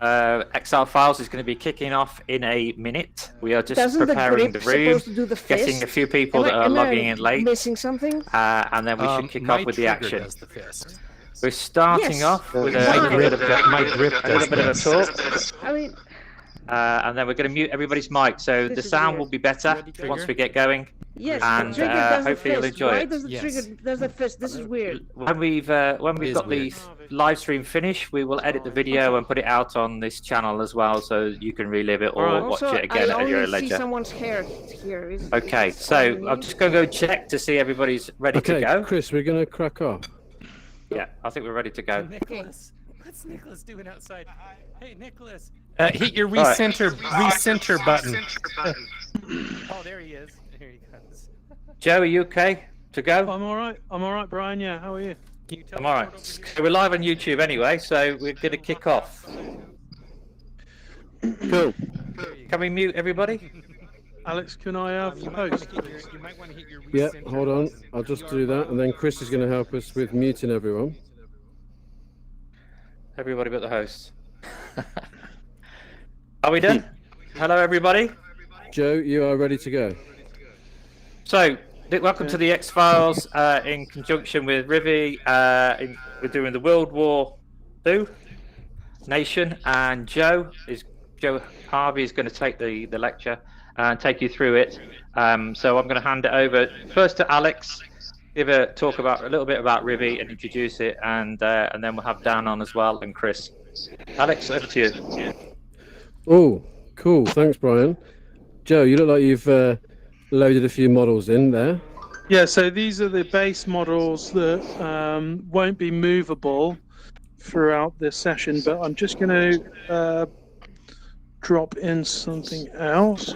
XR Files is going to be kicking off in a minute. We are just Doesn't preparing the room, getting a few people that are logging in late. Missing something? And then we should kick off with the action. Does the fist. We're starting off with a little bit of a talk. I mean, and then we're going to mute everybody's mic, so the sound will be better once we get going. yes, And the trigger does the hopefully you'll fist. enjoy Why it. does the trigger does the fist? This is weird. When we've got the live stream finished, we will edit the video and put it out on this channel as well, so you can relive it or watch Also, it again at your I only see leisure. someone's hair here. Okay, so I'm just going to go check to see everybody's ready to go. Chris, we're going to crack off. Yeah, I think we're ready to go. Nicholas, what's Nicholas doing outside? Hey, Nicholas. Hit your recenter button. Oh, there he is. There he comes. Joe, are you okay to go? I'm all right. I'm all right, Brian. Yeah, how are you? I'm all right. So we're live on YouTube anyway, so we're going to kick off. Cool. Can we mute everybody? Alex, can I have the host? You might want to hit your Yeah, recenter hold on. button. I'll just do that, and then Chris is going to help us with muting everyone. Everybody but the host. Are we done? Hello, everybody. Joe, you are ready to go. So, welcome to the X-Files in conjunction with WII. We're doing the World War II Nation, and Joe Harvey is going to take the lecture and take you through it. So I'm going to hand it over first to Alex, give a talk about a little bit about WII and introduce it, and then we'll have Dan on as well, and Chris. Alex, over to you. Oh, cool. Thanks, Brian. Joe, you look like you've loaded a few models in there. Yeah, so these are the base models that won't be movable throughout this session, but I'm just going to drop in something else.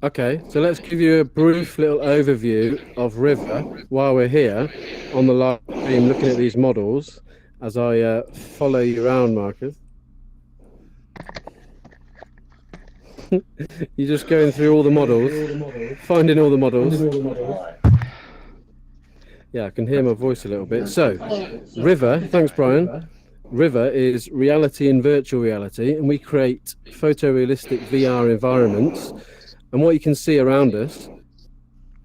Okay, so let's give you a brief little overview of River while we're here on the live stream looking at these models as I follow you around, Marcus. You're just going through all the models, finding all the models. Yeah, I can hear my voice a little bit. So, River, thanks, Brian. River is reality and virtual reality, and we create photorealistic VR environments. And what you can see around us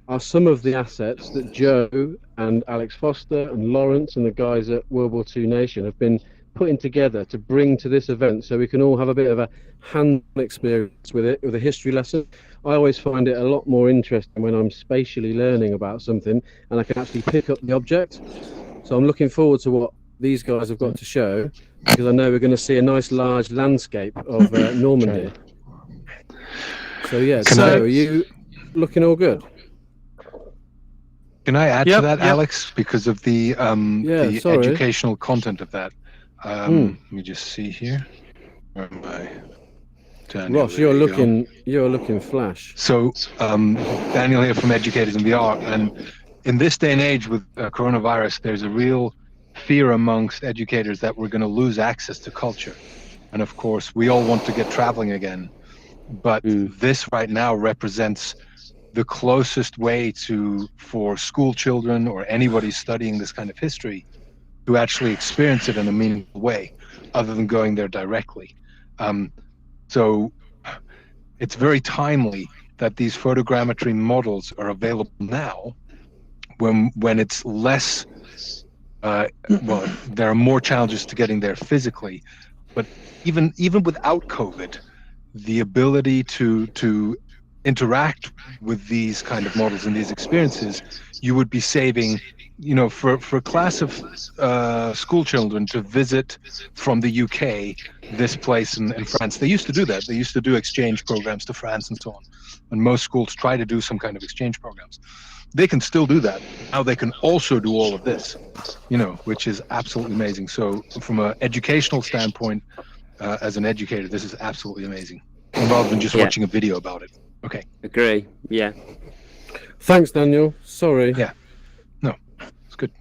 are some of the assets that Joe and Alex Foster and Lawrence and the guys at WII Nation have been putting together to bring to this event, so we can all have a bit of a hands-on experience with it, with a history lesson. I always find it a lot more interesting when I'm spatially learning about something and I can actually pick up the object. So I'm looking forward to what these guys have got to show, because I know we're going to see a nice large landscape of Normandy. So yeah, so are you looking all good? Can I add to that, Alex, because of the educational content of that? Let me just see here. Where am I? Daniel, Ross, you're looking flash. So Daniel here from Educators in VR, and in this day and age with coronavirus, there's a real fear amongst educators that we're going to lose access to culture. And of course, we all want to get traveling again, but this right now represents the closest way for school children or anybody studying this kind of history to actually experience it in a meaningful way, other than going there directly. So it's very timely that these photogrammetry models are available now, when it's less, well, there are more challenges to getting there physically, but even without COVID, the ability to interact with these kind of models and these experiences, you would be saving, you know, for a class of school children to visit from the UK this place in France. They used to do that. They used to do exchange programs to France and so on. And most schools try to do some kind of exchange programs. They can still do that. Now they can also do all of this, you know, which is absolutely amazing. So from an educational standpoint, as an educator, this is absolutely amazing. Rather than just watching a video about it. Okay. Agree. Yeah. Thanks, Daniel. Sorry. Yeah. No, it's good.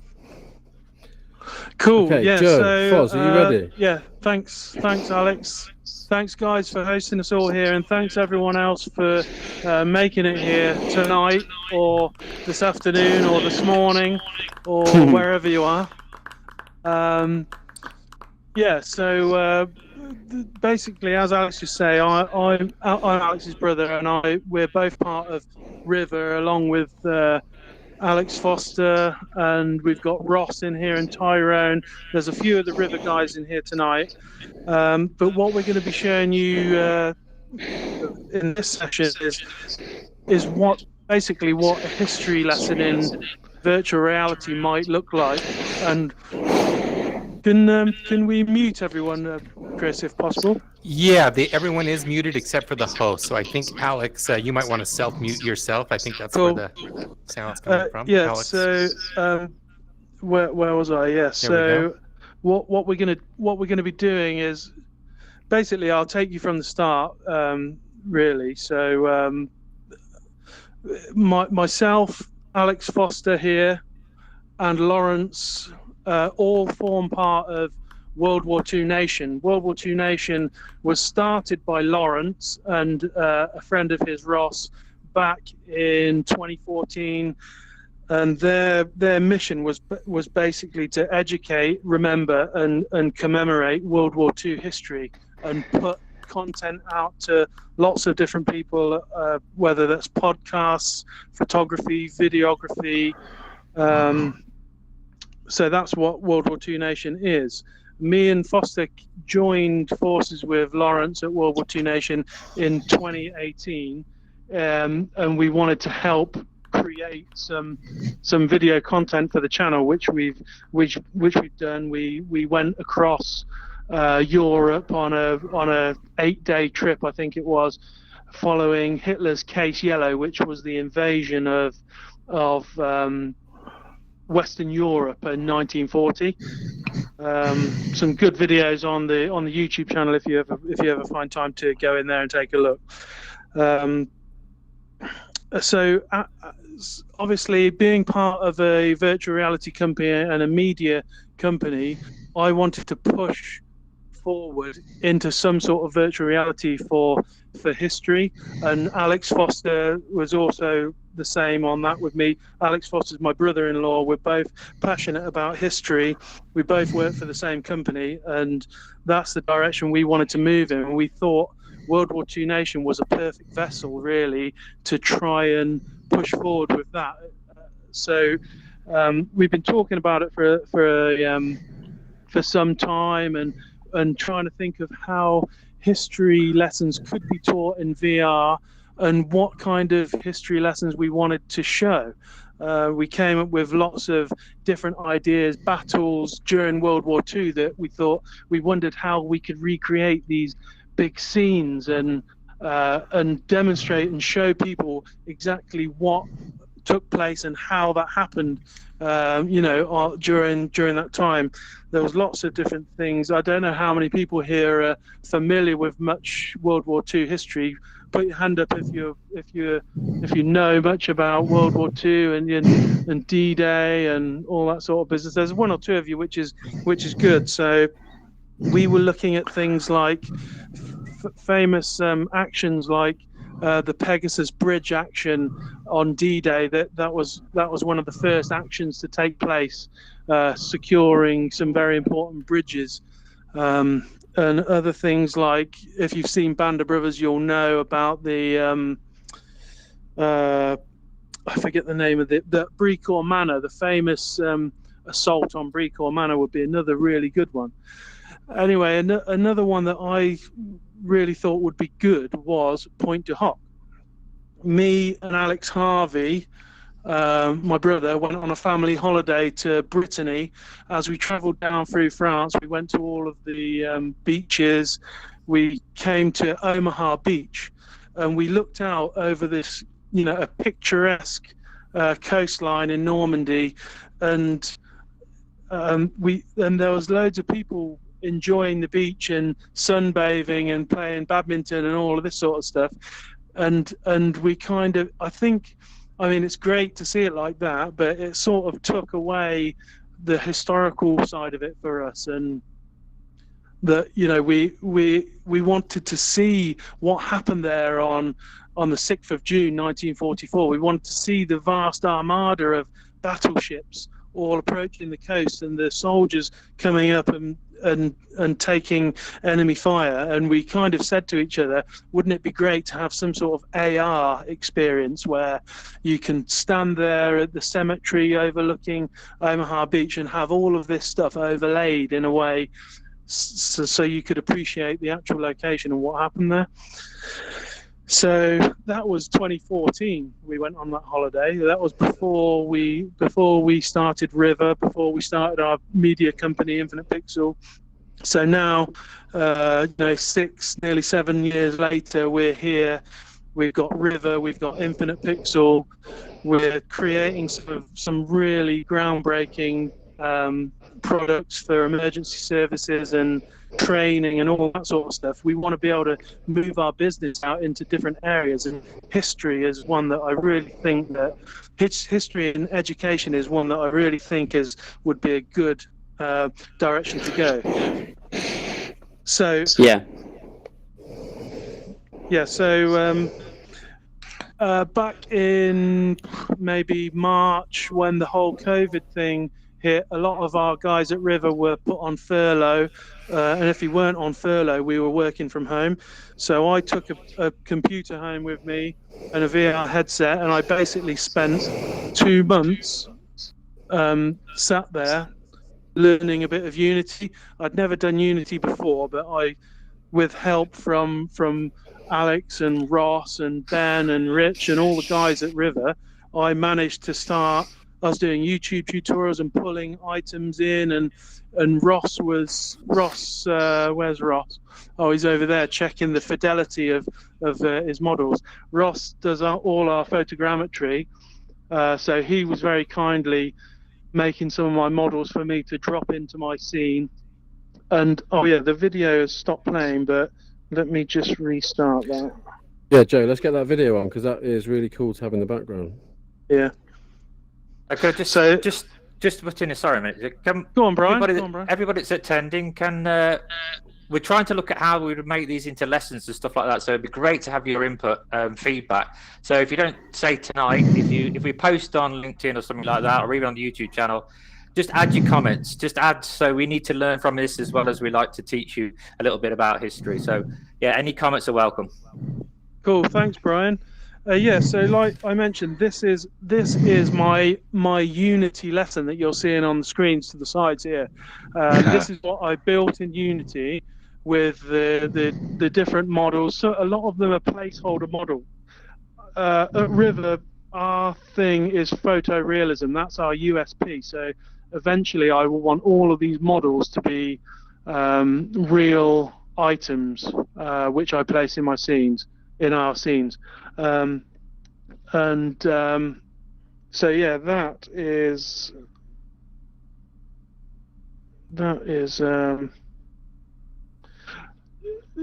Cool. Okay, Yeah. Joe, So, Foz, are you ready? Yeah. Thanks, Alex. Thanks, guys, for hosting us all here, and thanks everyone else for making it here tonight, or this afternoon, or this morning, or wherever you are. Yeah, so basically, as Alex was saying, I'm Alex's brother, and we're both part of River, along with Alex Foster, and we've got Ross in here and Tyrone. There's a few of the River guys in here tonight. But what we're going to be showing you in this session is what a history lesson in virtual reality might look like. And can we mute everyone, Chris, if possible? Yeah, everyone is muted except for the host. So I think, Alex, you might want to self-mute yourself. I think that's Cool. where the sound's coming from. Yeah. Alex. So where was I? Yeah. So what we're gonna be doing is basically I'll take you from the start. Really. So myself, Alex Foster here, and Lawrence all form part of World War II Nation. World War II Nation was started by Lawrence and a friend of his, Ross, back in 2014, and their mission was basically to educate, remember, and commemorate World War II history and put content out to lots of different people, whether that's podcasts, photography, videography. So that's what World War II Nation is. Me and Foster joined forces with Lawrence at World War II Nation in 2018, and we wanted to help create some video content for the channel, which we've done. We went across Europe on a 8-day trip, I think it was, following Hitler's Case Yellow, which was the invasion of Western Europe in 1940. Some good videos on the YouTube channel if you ever find time to go in there and take a look. So obviously, being part of a virtual reality company and a media company, I wanted to push forward into some sort of virtual reality for history, and Alex Foster was also the same on that with me. Alex Foster's my brother-in-law. We're both passionate about history. We both work for the same company, and that's the direction we wanted to move in. And we thought World War II Nation was a perfect vessel, really, to try and push forward with that. So we've been talking about it for some time, and trying to think of how history lessons could be taught in VR and what kind of history lessons we wanted to show. We came up with lots of different ideas, battles during World War II that we wondered how we could recreate these big scenes and demonstrate and show people exactly what took place and how that happened. During that time, there was lots of different things. I don't know how many people here are familiar with much World War II history. Put your hand up if you know much about World War II and D-Day and all that sort of business. There's one or two of you, which is good. So we were looking at things like famous actions like the Pegasus Bridge action on D-Day. That was one of the first actions to take place, securing some very important bridges, and other things like, if you've seen Band of Brothers, you'll know about the I forget the name of the Brecourt Manor. The famous assault on Brecourt Manor would be another really good one. Anyway, another one that I really thought would be good was Point du Hoc. Me and Alex Harvey, my brother, went on a family holiday to Brittany. As we travelled down through France, we went to all of the beaches. We came to Omaha Beach, and we looked out over this, a picturesque coastline in Normandy, and there was loads of people enjoying the beach and sunbathing and playing badminton and all of this sort of stuff. And we kind of, it's great to see it like that, but it sort of took away the historical side of it for us. And that, we wanted to see what happened there on the 6th of June 1944. We wanted to see the vast armada of battleships all approaching the coast, and the soldiers coming up and and taking enemy fire, and we kind of said to each other, wouldn't it be great to have some sort of AR experience where you can stand there at the cemetery overlooking Omaha Beach and have all of this stuff overlaid in a way so you could appreciate the actual location and what happened there. So that was 2014. We went on that holiday. That was before we started River, before we started our media company, Infinite Pixel. So now, nearly 7 years later, we're here. We've got River, we've got Infinite Pixel. We're creating some really groundbreaking products for emergency services and training and all that sort of stuff. We want to be able to move our business out into different areas, and history is one that I really think that history and education is one that I really think would be a good direction to go. So back in maybe March, when the whole COVID thing hit, a lot of our guys at River were put on furlough, and if we weren't on furlough, we were working from home. So I took a computer home with me and a VR headset, and I basically spent 2 months sat there learning a bit of Unity. I'd never done Unity before, but with help from Alex and Ross and Ben and Rich and all the guys at River, I managed to start. I was doing YouTube tutorials and pulling items in, and Ross. Where's Ross? Oh, he's over there checking the fidelity of his models. Ross does all our photogrammetry, so he was very kindly making some of my models for me to drop into my scene. And the video has stopped playing, but let me just restart that. Yeah, Joe, let's get that video on, because that is really cool to have in the background. Yeah. Okay, just put in. Sorry a minute. Go on, Brian. Everybody that's attending we're trying to look at how we would make these into lessons and stuff like that. So it'd be great to have your input, feedback. So if you don't say tonight, if we post on LinkedIn or something like that, or even on the YouTube channel, just add your comments. Just add. So we need to learn from this as well as we like to teach you a little bit about history. So yeah, any comments are welcome. Cool. Thanks, Brian. So like I mentioned, this is my Unity lesson that you're seeing on the screens to the sides here. This is what I built in Unity with the different models. So a lot of them are placeholder model. At River, our thing is photorealism. That's our USP. So eventually, I will want all of these models to be real items, which I place in my scenes. In our scenes, so yeah, that is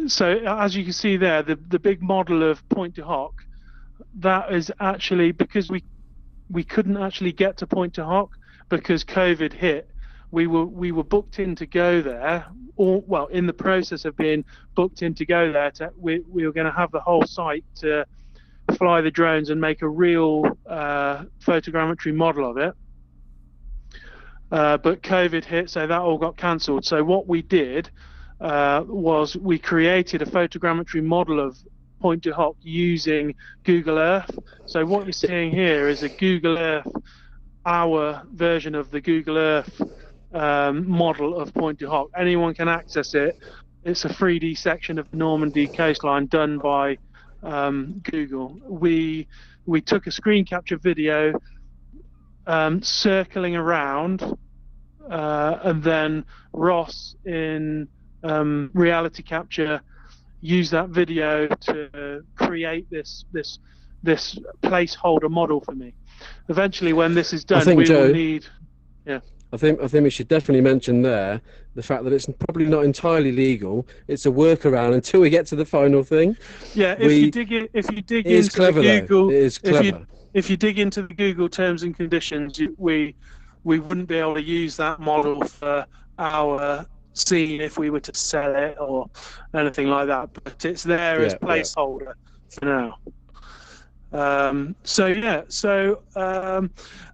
so as you can see there, the big model of Point de Hoc, that is actually because we couldn't actually get to Point de Hoc because COVID hit. We were booked in to go there, or in the process of being booked in to go there. We were going to have the whole site to fly the drones and make a real photogrammetry model of it. But COVID hit, so that all got cancelled. So what we did was we created a photogrammetry model of Point de Hoc using Google Earth. So what you're seeing here is a Google Earth, our version of the Google Earth model of Point de Hoc. Anyone can access it. It's a 3D section of the Normandy coastline done by Google. We took a screen capture video circling around, and then Ross in reality capture used that video to create this placeholder model for me. Eventually, when this is done, we will need. Yeah. I think we should definitely mention there the fact that it's probably not entirely legal. It's a workaround until we get to the final thing. Yeah, if you dig into clever, the Google, it is clever. If you dig into the Google terms and conditions, we wouldn't be able to use that model for our scene if we were to sell it or anything like that. But it's there as placeholder for now.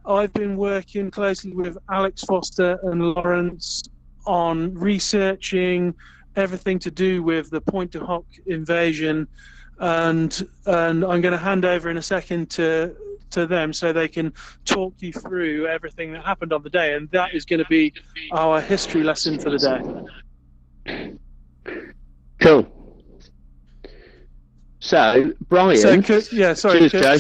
I've been working closely with Alex Foster and Lawrence on researching everything to do with the Point du Hoc invasion, and I'm going to hand over in a second to them so they can talk you through everything that happened on the day, and that is going to be our history lesson for the day. Cool. So, Brian. Sorry, Cheers, Joe.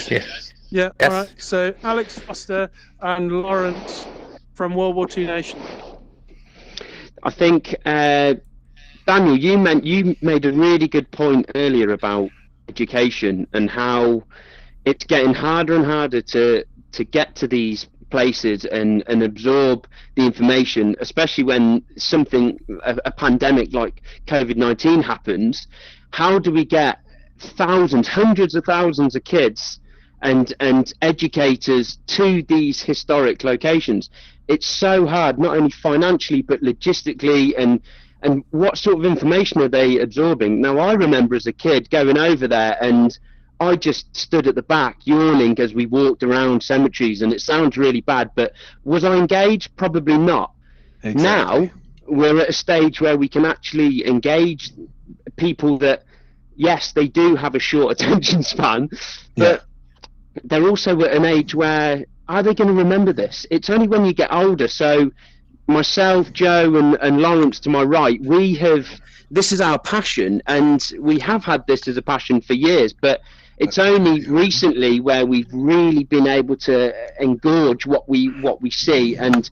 Yeah, Yes. all right. So, Alex Foster and Lawrence from World War II Nation. I think, Daniel, you made a really good point earlier about education and how it's getting harder and harder to get to these places and absorb the information, especially when a pandemic like COVID-19 happens. How do we get thousands, hundreds of thousands of kids and educators to these historic locations? It's so hard, not only financially but logistically, and what sort of information are they absorbing? Now, I remember as a kid going over there, and I just stood at the back yawning as we walked around cemeteries, and it sounds really bad, but was I engaged? Probably not. Exactly. Now we're at a stage where we can actually engage people that, yes, they do have a short attention span, but they're also at an age where, are they going to remember this? It's only when you get older. So myself, Joe, and Lawrence to my right, this is our passion, and we have had this as a passion for years, but it's only recently where we've really been able to engorge what we see, and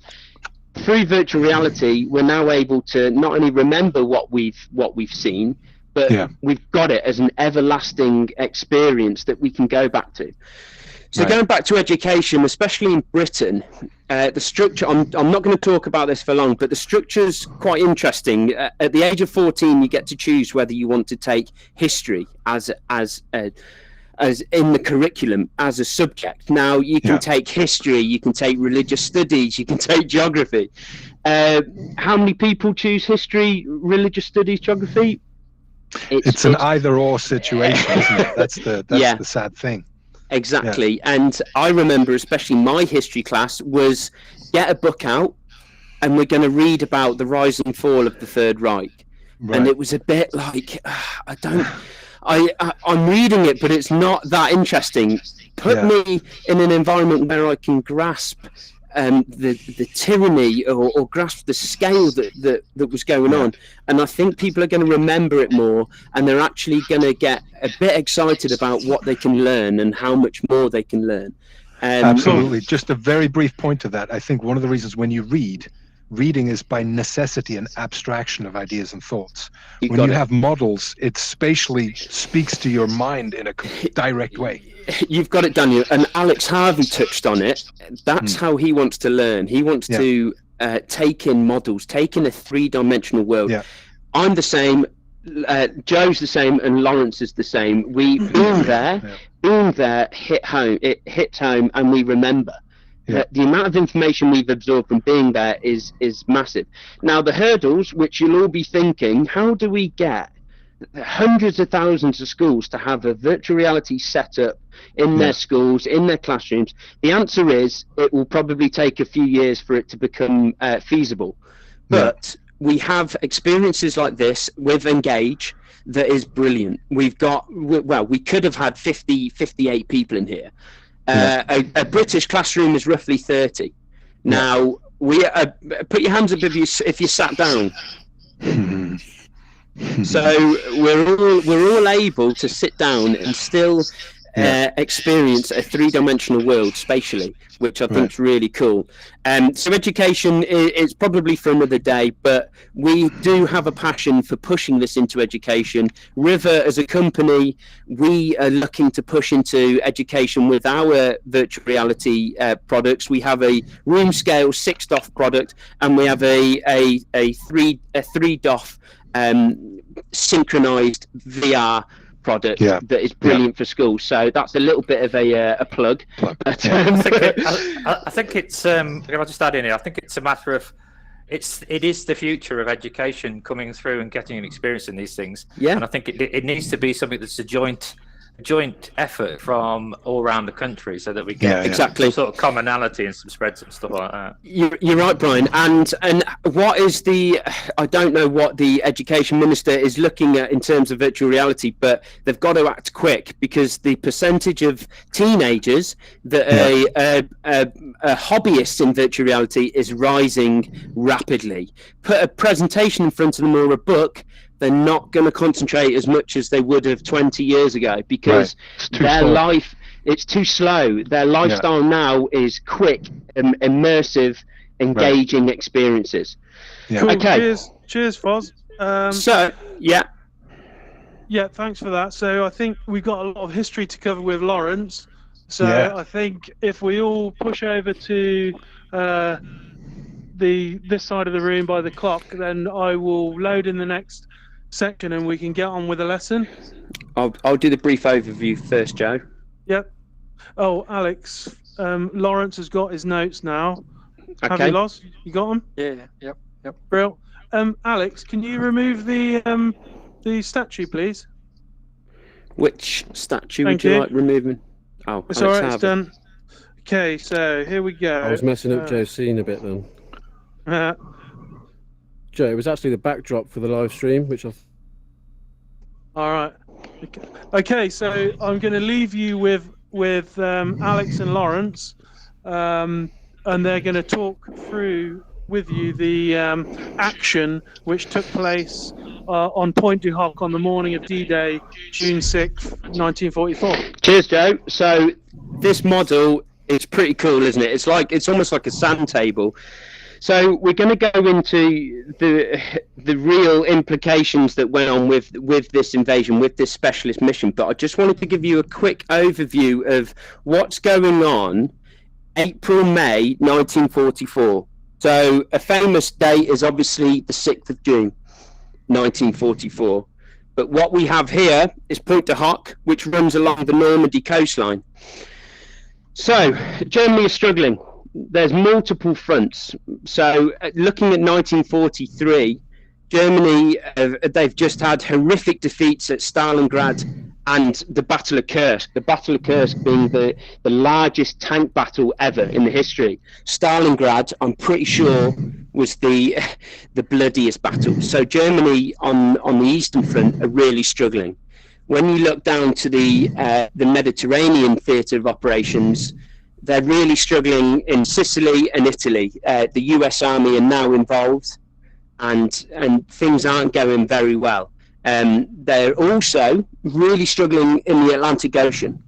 through virtual reality, we're now able to not only remember what we've seen, but we've got it as an everlasting experience that we can go back to. So going back to education, especially in Britain, the structure, I'm not going to talk about this for long, but the structure's quite interesting. At the age of 14, you get to choose whether you want to take history as in the curriculum as a subject. Now, you can take history, you can take religious studies, you can take geography. How many people choose history, religious studies, geography? It's an either-or situation, isn't it? That's the sad thing. Exactly. And I remember, especially my history class, was get a book out and we're going to read about the rise and fall of the Third Reich. Right. And it was a bit like, I'm reading it, but it's not that interesting. Put me in an environment where I can grasp the tyranny or grasp the scale that was going on, and I think people are going to remember it more, and they're actually going to get a bit excited about what they can learn and how much more they can learn. Absolutely. Just a very brief point to that. I think one of the reasons when you reading is by necessity an abstraction of ideas and thoughts. When you have models, it spatially speaks to your mind in a direct way. You've got it, Daniel. And Alex Harvey touched on it. That's how he wants to learn. He wants to take in models, take in a three-dimensional world. Yeah. I'm the same. Joe's the same, and Lawrence is the same. Being there hit home. It hits home, and we remember. The amount of information we've absorbed from being there is massive. Now, the hurdles, which you'll all be thinking, how do we get hundreds of thousands of schools to have a virtual reality setup in their schools, in their classrooms? The answer is it will probably take a few years for it to become feasible. But we have experiences like this with Engage that is brilliant. We could have had 58 people in here. A British classroom is roughly 30. Now, put your hands up if you sat down. So we're all able to sit down and still experience a three-dimensional world spatially, which I think is really cool. So education is probably for another day, but we do have a passion for pushing this into education. River, as a company, we are looking to push into education with our virtual reality products. We have a room scale 6DOF product, and we have a 3DOF synchronized VR product that is brilliant for schools. So that's a little bit of a plug. But, I think it's I'll just add in here. I think it's a matter of it is the future of education coming through and getting an experience in these things. And I think it needs to be something that's a joint joint effort from all around the country so that we Yeah, get yeah. Exactly. some sort of commonality and some spreads and stuff like that. You're right, Brian. And what is I don't know what the education minister is looking at in terms of virtual reality, but they've got to act quick because the percentage of teenagers that are hobbyists in virtual reality is rising rapidly. Put a presentation in front of them or a book, they're not going to concentrate as much as they would have 20 years ago because It's too their slow. life, it's too slow. Their lifestyle now is quick, immersive, engaging experiences. Yeah. Cool. Okay. Cheers, Foz. So, yeah, Yeah, thanks for that. So I think we've got a lot of history to cover with Lawrence. So Yeah. I think if we all push over to this side of the room by the clock, then I will load in the next section and we can get on with the lesson. I'll do the brief overview first, Joe. Yep. Oh, Alex, Lawrence has got his notes now. Have Okay. you, Loz? You got them? Yeah. Yep. Brill. Alex, can you remove the statue, please? Which statue Thank would you you. like removing? Oh, It's Alex all right. It's Harvey. done. Okay, so here we go. I was messing up Joe's scene a bit then. Uh, Joe, it was actually the backdrop for the live stream, which I all right. Okay, so I'm going to leave you with Alex and Lawrence, and they're going to talk through with you the action which took place on Pointe du Hoc on the morning of D-Day, June 6th, 1944. Cheers, Joe. So this model is pretty cool, isn't it? It's almost like a sand table. So we're going to go into the real implications that went on with this invasion, with this specialist mission. But I just wanted to give you a quick overview of what's going on April, May 1944. So a famous date is obviously the 6th of June 1944. But what we have here is Pointe du Hoc, which runs along the Normandy coastline. So Germany is struggling. There's multiple fronts. So looking at 1943, Germany, they've just had horrific defeats at Stalingrad and the Battle of Kursk. The Battle of Kursk being the largest tank battle ever in the history. Stalingrad, I'm pretty sure, was the bloodiest battle. So Germany on the Eastern Front are really struggling. When you look down to the Mediterranean theatre of operations, they're really struggling in Sicily and Italy. The US Army are now involved, and things aren't going very well. They're also really struggling in the Atlantic Ocean.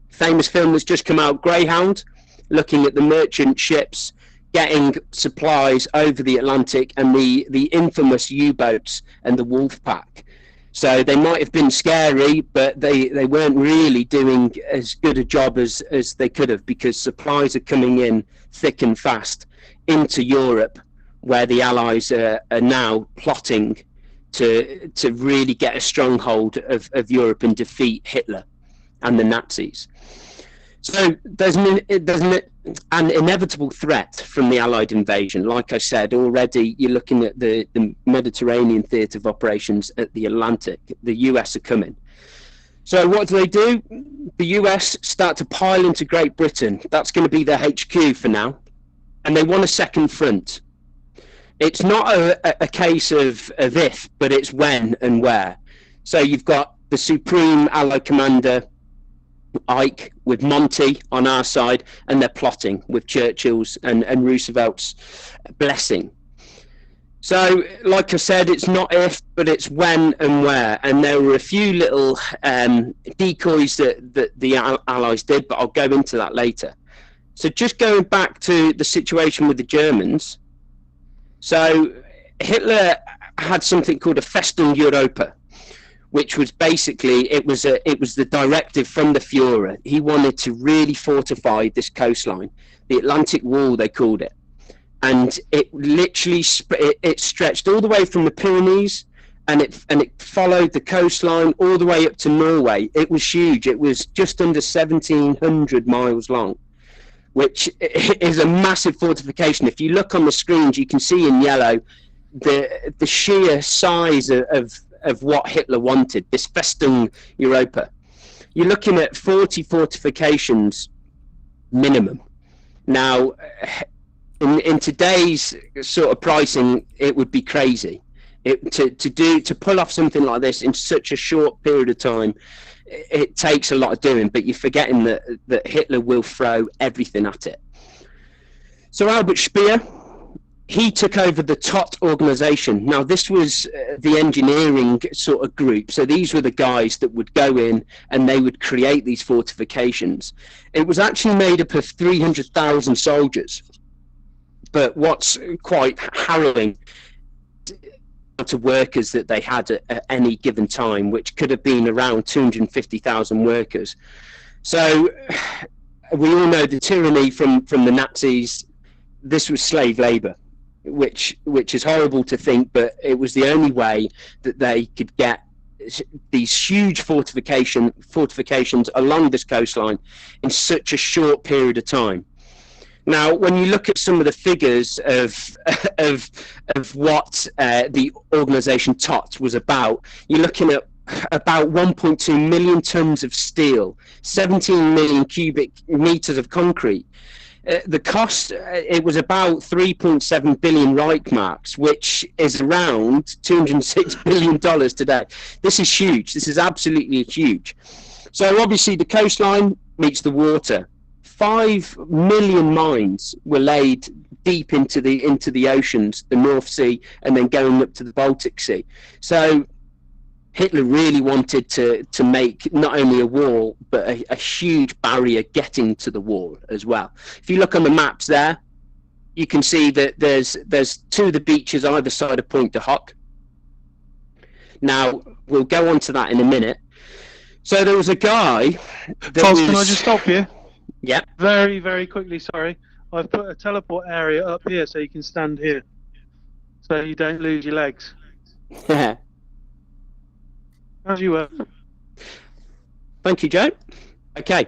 Famous film that's just come out, Greyhound, looking at the merchant ships getting supplies over the Atlantic and the infamous U-boats and the Wolf Pack. So they might have been scary, but they weren't really doing as good a job as they could have, because supplies are coming in thick and fast into Europe, where the Allies are now plotting to really get a stronghold of Europe and defeat Hitler and the Nazis. So there's an inevitable threat from the Allied invasion. Like I said, already you're looking at the Mediterranean theatre of operations at the Atlantic. The US are coming. So what do? The US start to pile into Great Britain. That's going to be their HQ for now. And they want a second front. It's not a case of if, but it's when and where. So you've got the Supreme Allied Commander, Ike, with Monty on our side, and they're plotting with Churchill's and Roosevelt's blessing. So, like I said, it's not if, but it's when and where. And there were a few little decoys that the Allies did, but I'll go into that later. So just going back to the situation with the Germans. So Hitler had something called a Festung Europa, which was basically, it was the directive from the Führer. He wanted to really fortify this coastline, the Atlantic Wall they called it, and it literally it stretched all the way from the Pyrenees, and it followed the coastline all the way up to Norway. It was huge. It was just under 1,700 miles long, which is a massive fortification. If you look on the screens, you can see in yellow the sheer size of what Hitler wanted, this Festung Europa. you're looking at 40 fortifications minimum. Now, in today's sort of pricing, it would be crazy. To pull off something like this in such a short period of time, it takes a lot of doing. But you're forgetting that Hitler will throw everything at it. So Albert Speer, he took over the TOT organization. Now, this was the engineering sort of group. So these were the guys that would go in and they would create these fortifications. It was actually made up of 300,000 soldiers. But what's quite harrowing to workers that they had at any given time, which could have been around 250,000 workers. So we all know the tyranny from the Nazis. This was slave labor, which is horrible to think, but it was the only way that they could get these huge fortifications along this coastline in such a short period of time. Now, when you look at some of the figures of what the organisation TOT was about, you're looking at about 1.2 million tons of steel, 17 million cubic meters of concrete. The cost, it was about 3.7 billion Reichmarks, which is around $206 billion today. This is huge. This is absolutely huge. So obviously the coastline meets the water. 5 million mines were laid deep into the oceans, the North Sea, and then going up to the Baltic Sea. So Hitler really wanted to make not only a wall, but a huge barrier getting to the wall as well. If you look on the maps there, you can see that there's 2 of the beaches either side of Point de Hoc. Now, we'll go on to that in a minute. So there was a guy that False, can I just stop you? Yeah. Very, very quickly, sorry. I've put a teleport area up here so you can stand here. So you don't lose your legs. As you were. Thank you, Joe. Okay.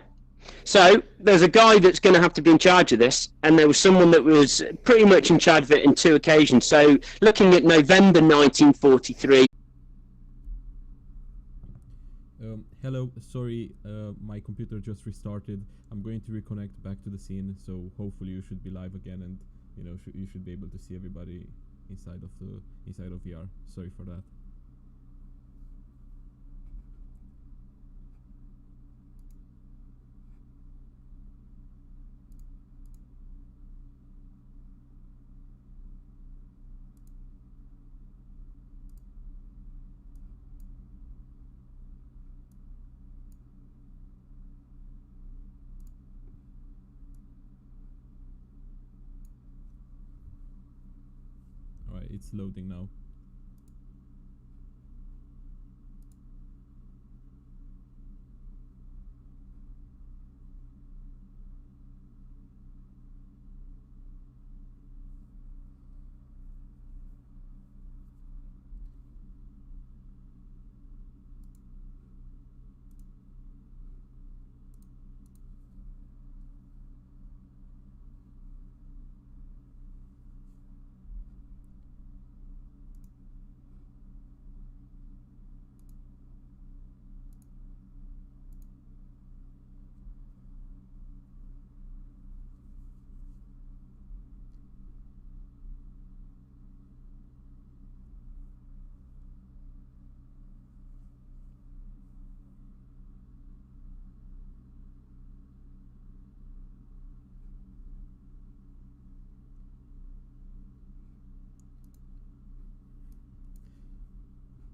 So there's a guy that's going to have to be in charge of this, and there was someone that was pretty much in charge of it in 2 occasions. So looking at November 1943. Hello, sorry, my computer just restarted. I'm going to reconnect back to the scene, so hopefully you should be live again, and you should be able to see everybody inside of VR. Sorry for that. Alright, it's loading now.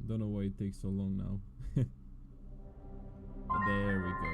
Don't know why it takes so long now. There we go.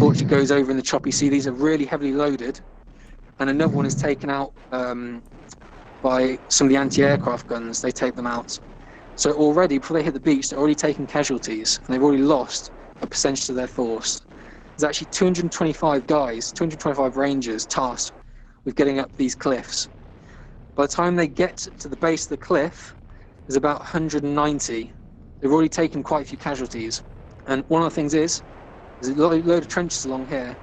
unfortunately goes over in the choppy sea. These are really heavily loaded, and another one is taken out by some of the anti-aircraft guns. They take them out. So already, before they hit the beach, they're already taking casualties, and they've already lost a percentage of their force. There's actually 225 guys, 225 rangers tasked with getting up these cliffs. By the time they get to the base of the cliff, there's about 190. They've already taken quite a few casualties. And one of the things is, there's a load of trenches along here,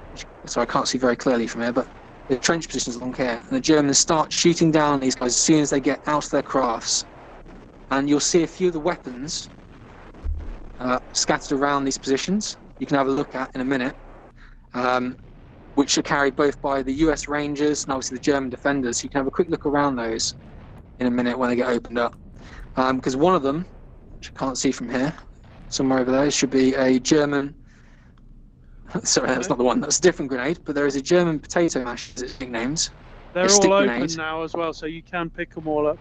so I can't see very clearly from here, but the trench positions along here, and the Germans start shooting down these guys as soon as they get out of their crafts. And you'll see a few of the weapons scattered around these positions. You can have a look at in a minute, which are carried both by the US Rangers and obviously the German defenders. You can have a quick look around those in a minute when they get opened up. Because one of them, which I can't see from here, somewhere over there, should be a German. Sorry, that's not the one. That's a different grenade. But there is a German potato mash, as it's nicknamed. They're stick all grenade. open now as well, so you can pick them all up.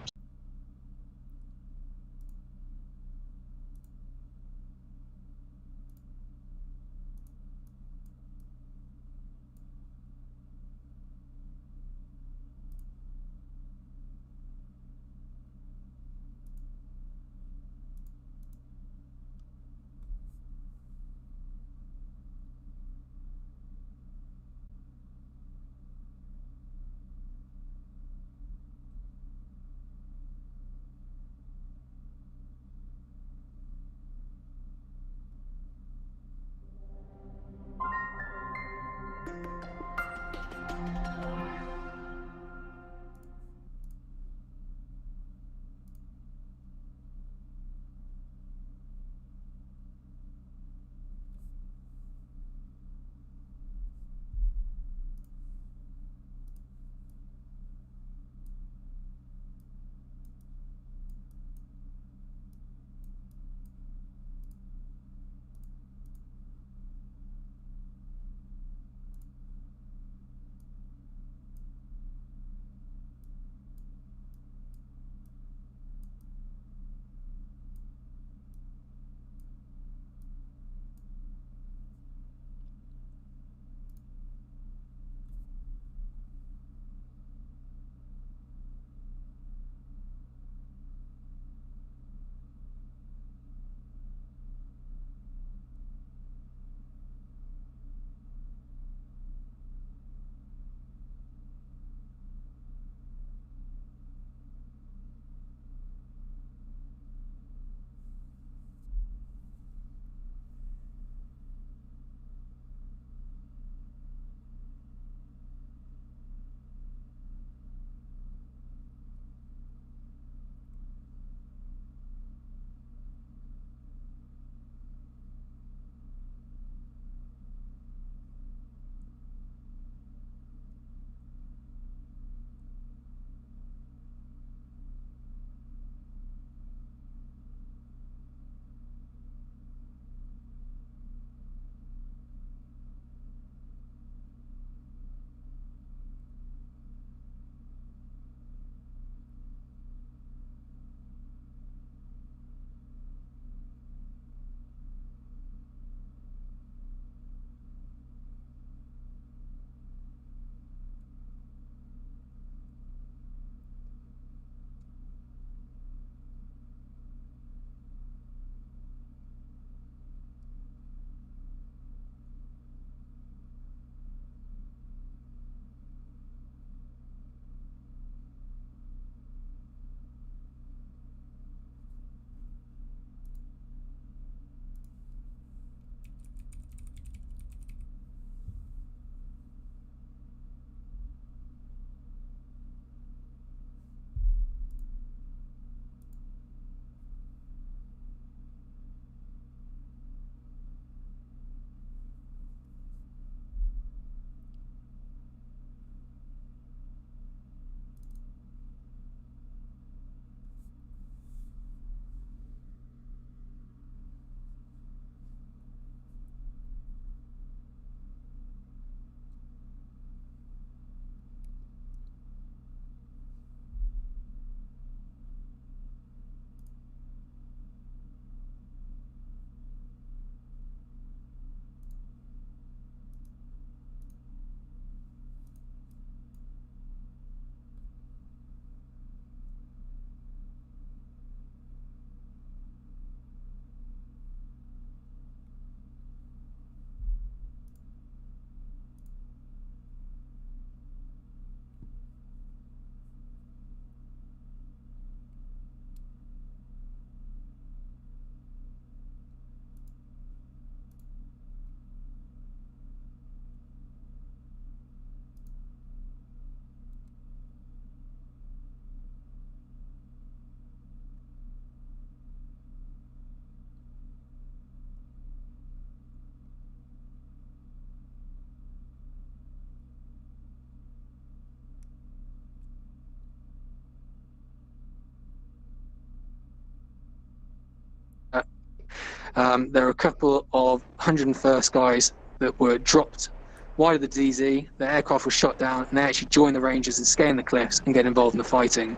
There were a couple of 101st guys that were dropped wide of the DZ. The aircraft was shot down, and they actually joined the Rangers in scaling the cliffs and get involved in the fighting.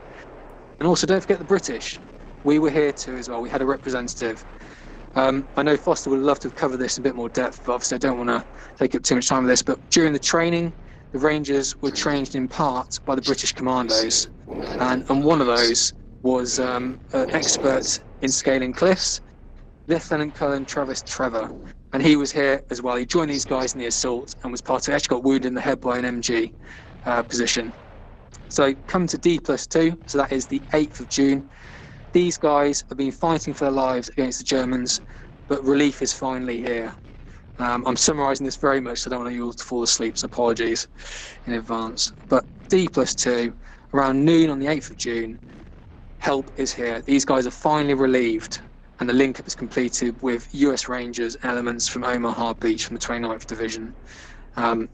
And also, don't forget the British. We were here too as well. We had a representative. I know Foster would love to cover this in a bit more depth, but obviously I don't want to take up too much time with this. But during the training, the Rangers were trained in part by the British commandos, and one of those was an expert in scaling cliffs, Lieutenant Colonel Travis Trevor, and he was here as well. He joined these guys in the assault and was part of it. Actually got wounded in the head by an MG position. So come to D+2, so that is the 8th of June. These guys have been fighting for their lives against the Germans, but relief is finally here. I'm summarising this very much, so I don't want you all to fall asleep, so apologies in advance. But D+2, around noon on the 8th of June, help is here. These guys are finally relieved, and the link-up is completed with US Rangers elements from Omaha Beach from the 29th Division. And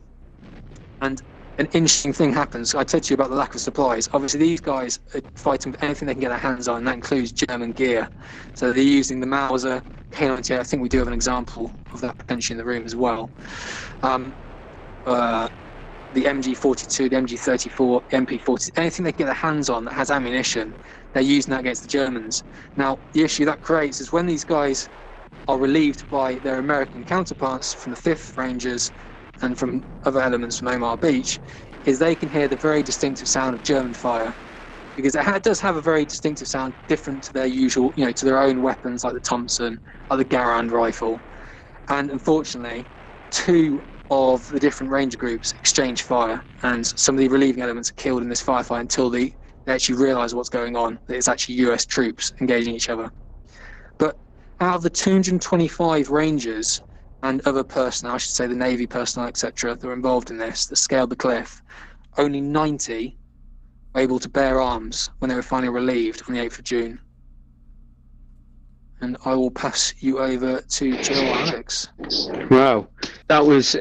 an interesting thing happens. I said to you about the lack of supplies. Obviously, these guys are fighting with anything they can get their hands on, and that includes German gear. So they're using the Mauser, K98. I think we do have an example of that potentially in the room as well. The MG42, the MG34, the MP40, anything they can get their hands on that has ammunition, they're using that against the Germans. Now, the issue that creates is when these guys are relieved by their American counterparts from the 5th Rangers and from other elements from Omaha Beach, is they can hear the very distinctive sound of German fire, because it does have a very distinctive sound, different to their usual, to their own weapons like the Thompson, like the Garand rifle. And unfortunately, 2 of the different Ranger groups exchange fire, and some of the relieving elements are killed in this firefight until they actually realise what's going on, that it's actually US troops engaging each other. But out of the 225 Rangers and other personnel, I should say the Navy personnel, etc., that were involved in this, that scaled the cliff, only 90 were able to bear arms when they were finally relieved on the 8th of June. And I will pass you over to Joe or Alex. Wow, that was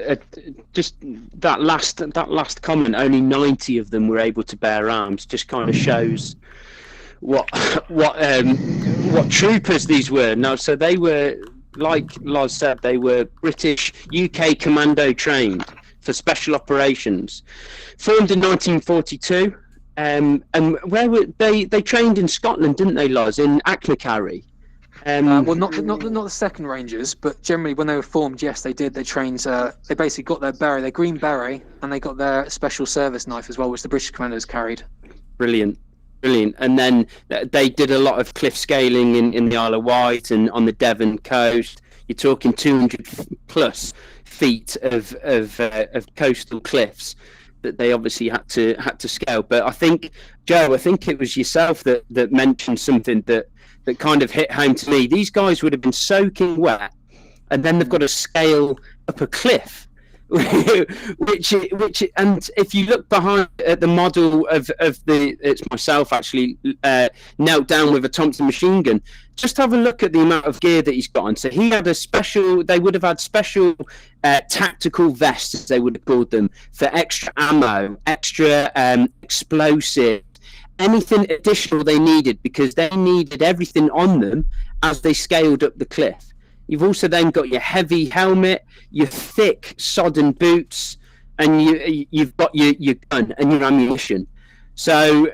just that last comment. Only 90 of them were able to bear arms. Just kind of shows what troopers these were. Now, so they were, like Loz said, they were British UK commando trained for special operations, formed in 1942. And where were they? They trained in Scotland, didn't they, Loz? In Achnacarry. Well, not the second Rangers, but generally when they were formed, yes, they did. They trained. They basically got their beret, their green beret, and they got their special service knife as well, which the British commandos carried. Brilliant. And then they did a lot of cliff scaling in the Isle of Wight and on the Devon coast. You're talking 200 plus feet of coastal cliffs that they obviously had to scale. But I think, Joe, it was yourself that mentioned something that kind of hit home to me. These guys would have been soaking wet, and then they've got to scale up a cliff, which and if you look behind at the model of it's myself actually knelt down with a Thompson machine gun. Just have a look at the amount of gear that he's got on. So he had they would have had special tactical vests, as they would have called them, for extra ammo, extra explosive, anything additional they needed, because they needed everything on them as they scaled up the cliff. You've also then got your heavy helmet, your thick sodden boots, and you've got your gun and your ammunition. So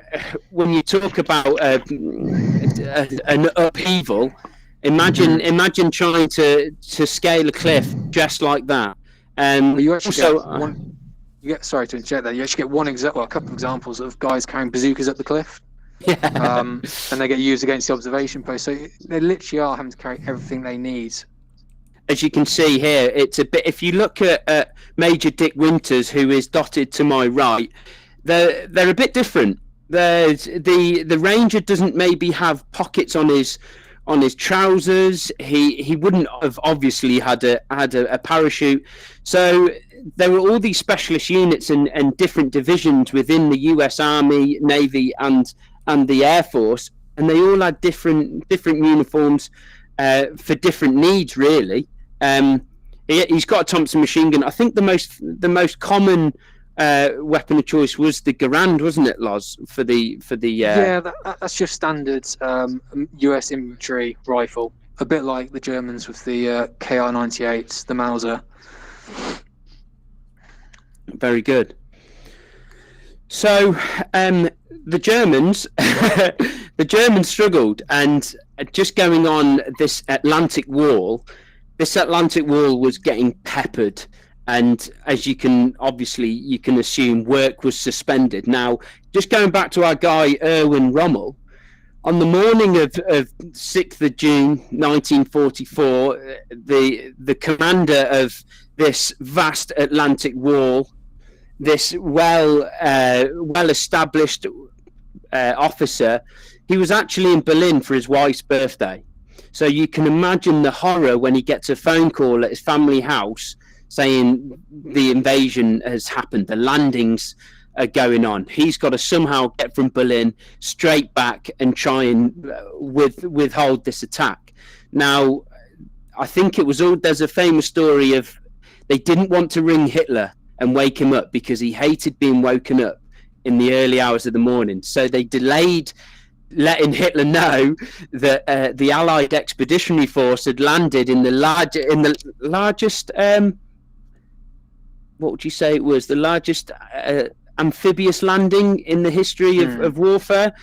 when you talk about an upheaval, imagine trying to scale a cliff just like that. Well, you actually sorry to interject there. You actually get a couple of examples of guys carrying bazookas up the cliff. Yeah. And they get used against the observation post. So they literally are having to carry everything they need. As you can see here, it's a bit. If you look at Major Dick Winters, who is dotted to my right, they're a bit different. The Ranger doesn't maybe have pockets on his trousers. He wouldn't have obviously had a parachute. So there were all these specialist units and different divisions within the US Army, Navy, and the Air Force, and they all had different uniforms for different needs, really. He's got a Thompson machine gun. I think the most common weapon of choice was the Garand, wasn't it, Loz? Yeah, that's your standard US infantry rifle. a bit like the Germans with the KR-98, the Mauser. Very good. So the Germans, the Germans struggled, and just going on this Atlantic Wall was getting peppered, and as you can assume, work was suspended. Now, just going back to our guy Erwin Rommel, on the morning of 6th of June 1944, the commander of this vast Atlantic Wall, this well-established officer, he was actually in Berlin for his wife's birthday. So you can imagine the horror when he gets a phone call at his family house saying the invasion has happened, the landings are going on. He's got to somehow get from Berlin straight back and try and withhold this attack. Now, I think there's a famous story of they didn't want to ring Hitler and wake him up because he hated being woken up in the early hours of the morning. So they delayed letting Hitler know that the Allied Expeditionary Force had landed in the largest, what would you say it was, the largest amphibious landing in the history of warfare.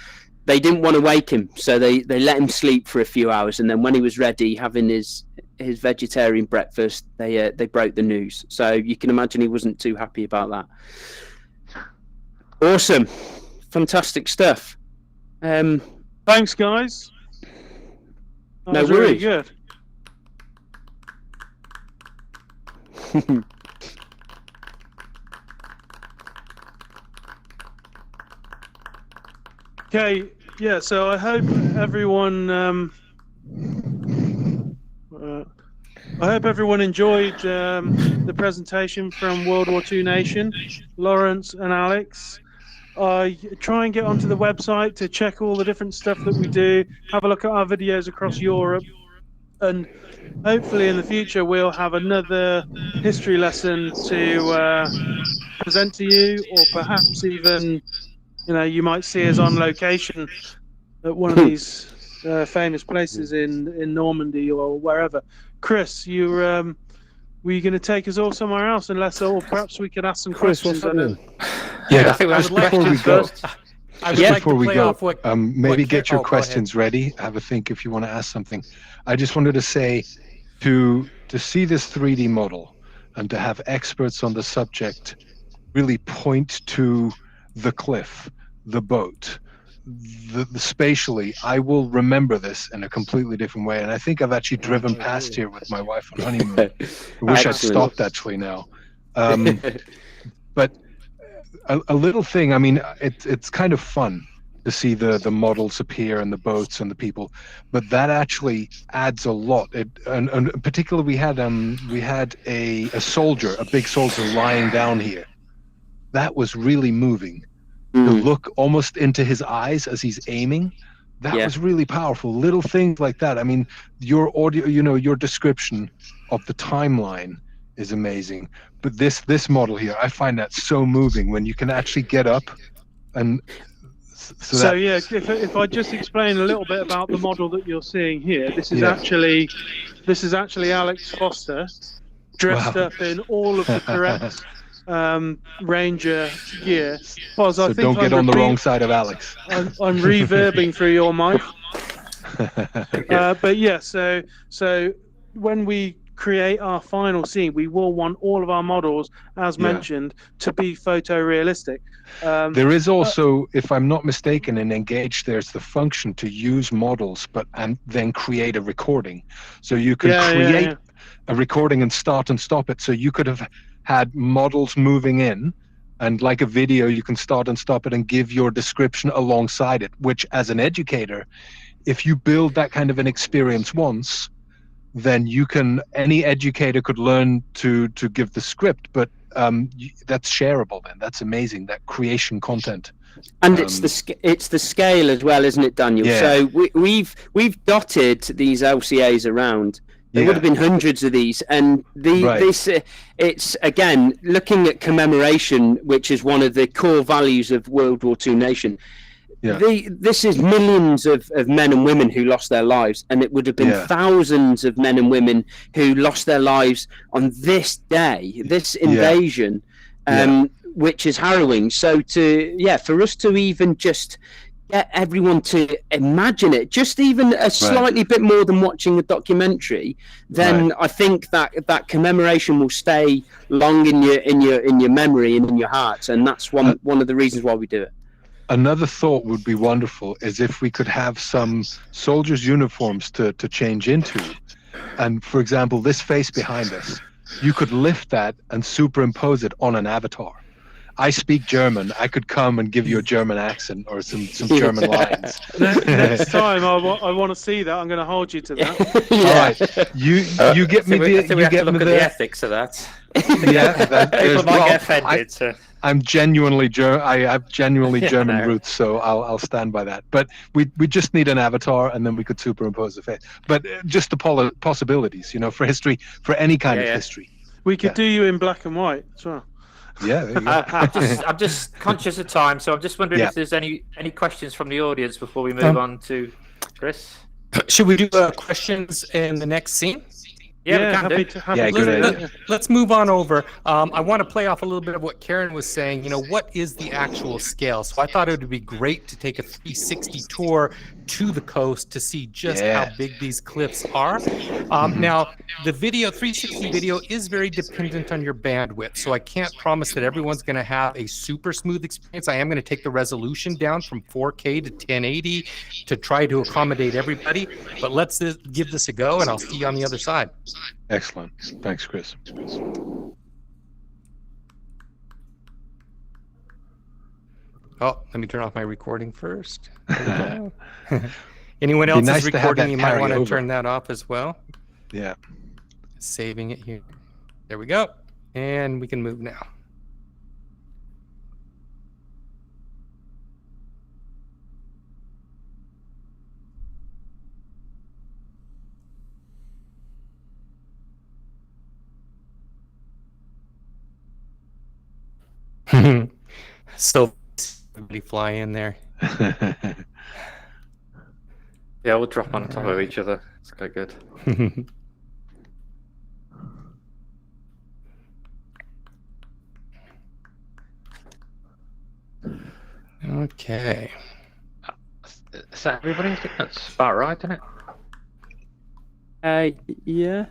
They didn't want to wake him, so they let him sleep for a few hours, and then when he was ready, having his vegetarian breakfast, they broke the news. So you can imagine he wasn't too happy about that. Awesome, fantastic stuff. Thanks, guys. That No was really worries. good. Okay, yeah. So I hope everyone. I hope everyone enjoyed the presentation from World War II Nation, Lawrence and Alex. Try and get onto the website to check all the different stuff that we do. Have a look at our videos across Europe, and hopefully in the future we'll have another history lesson to present to you, or perhaps even, you might see us on location at one of these famous places in Normandy or wherever. Chris, were you going to take us all somewhere else? Or perhaps we could ask some Chris, questions. what's happening? I think just before we go, before we go, maybe get your questions ready. Have a think if you want to ask something. I just wanted to say, to see this 3D model and to have experts on the subject really point to the cliff, the boat, the spatially, I will remember this in a completely different way. And I think I've actually driven past here with my wife on honeymoon. I wish I'd stopped actually now. But a little thing, I mean, it's kind of fun to see the models appear and the boats and the people, but that actually adds a lot. And particularly we had a soldier, a big soldier lying down here. That was really moving. To look almost into his eyes as he's aiming, that was really powerful. Little things like that. I mean, your audio, your description of the timeline is amazing. But this model here, I find that so moving when you can actually get up and. So yeah, if I just explain a little bit about the model that you're seeing here, this is actually Alex Foster dressed up in all of the correct Ranger gear. So don't get on the wrong side of Alex. I'm reverbing through your mic. But yeah, so when we create our final scene, we will want all of our models, as mentioned, to be photorealistic. There is also, if I'm not mistaken, in Engage, there's the function to use models, and then create a recording. So you can create a recording and start and stop it. So you could have had models moving in, and like a video, you can start and stop it and give your description alongside it, which as an educator, if you build that kind of an experience once, then any educator could learn to give the script, but that's shareable then. That's amazing, that creation content. And it's the scale as well, isn't it, Daniel? Yeah. So we've dotted these LCAs around. There would have been hundreds of these, and this it's again looking at commemoration, which is one of the core values of World War II Nation. Yeah. This is millions of men and women who lost their lives, and it would have been thousands of men and women who lost their lives on this day, this invasion, which is harrowing. So for us to even just get everyone to imagine it, just even a slightly bit more than watching a documentary, then I think that commemoration will stay long in your memory and in your hearts, and that's one of the reasons why we do it. Another thought would be wonderful is if we could have some soldiers' uniforms to change into. And for example, this face behind us, you could lift that and superimpose it on an avatar. I speak German. I could come and give you a German accent or some German lines. Next time I want to see that. I'm going to hold you to that. All right, you get me the. We You have to get look me at the the. ethics of that. People might get offended. So. I'm genuinely I have genuinely German roots, so I'll stand by that. But we just need an avatar, and then we could superimpose the face. But just the possibilities, for history, for any kind of history. We could do you in black and white as well. Yeah, there you go. I'm just conscious of time, so I'm just wondering if there's any questions from the audience before we move on to Chris. Should we do questions in the next scene? Yeah, we can do. Let's move on over. I want to play off a little bit of what Karen was saying. What is the actual scale? So I thought it would be great to take a 360 tour to the coast to see just how big these cliffs are. Now, the 360 video is very dependent on your bandwidth, so I can't promise that everyone's going to have a super smooth experience. I am going to take the resolution down from 4K to 1080 to try to accommodate everybody, but let's give this a go, and I'll see you on the other side. Excellent. Thanks, Chris. Oh, let me turn off my recording first. Anyone else is recording, you might want to turn that off as well. Yeah. Saving it here. There we go. And we can move now. So everybody fly in there. Yeah, we'll drop on top of each other. It's quite good. Okay. Is that everybody? I think that's about right, isn't it? Yeah.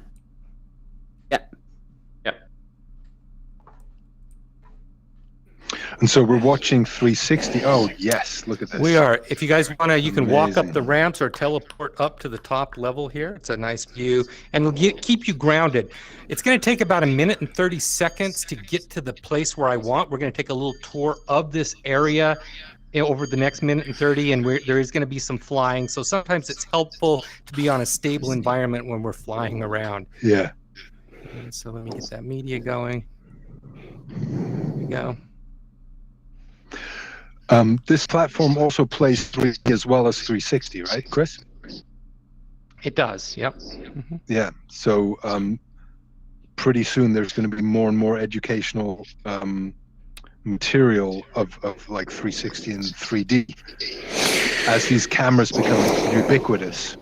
And so we're watching 360. Oh, yes. Look at this. We are. If you guys want to, you can walk up the ramps or teleport up to the top level here. It's a nice view, and it'll keep you grounded. It's going to take about 1 minute and 30 seconds to get to the place where I want. We're going to take a little tour of this area over the next 1 minute and 30, and there is going to be some flying. So sometimes it's helpful to be on a stable environment when we're flying around. Yeah. And so let me get that media going. There we go. This platform also plays 3D as well as 360, right, Chris? It does, yep. Mm-hmm. Yeah, so pretty soon there's going to be more and more educational material of like 360 and 3D as these cameras become ubiquitous.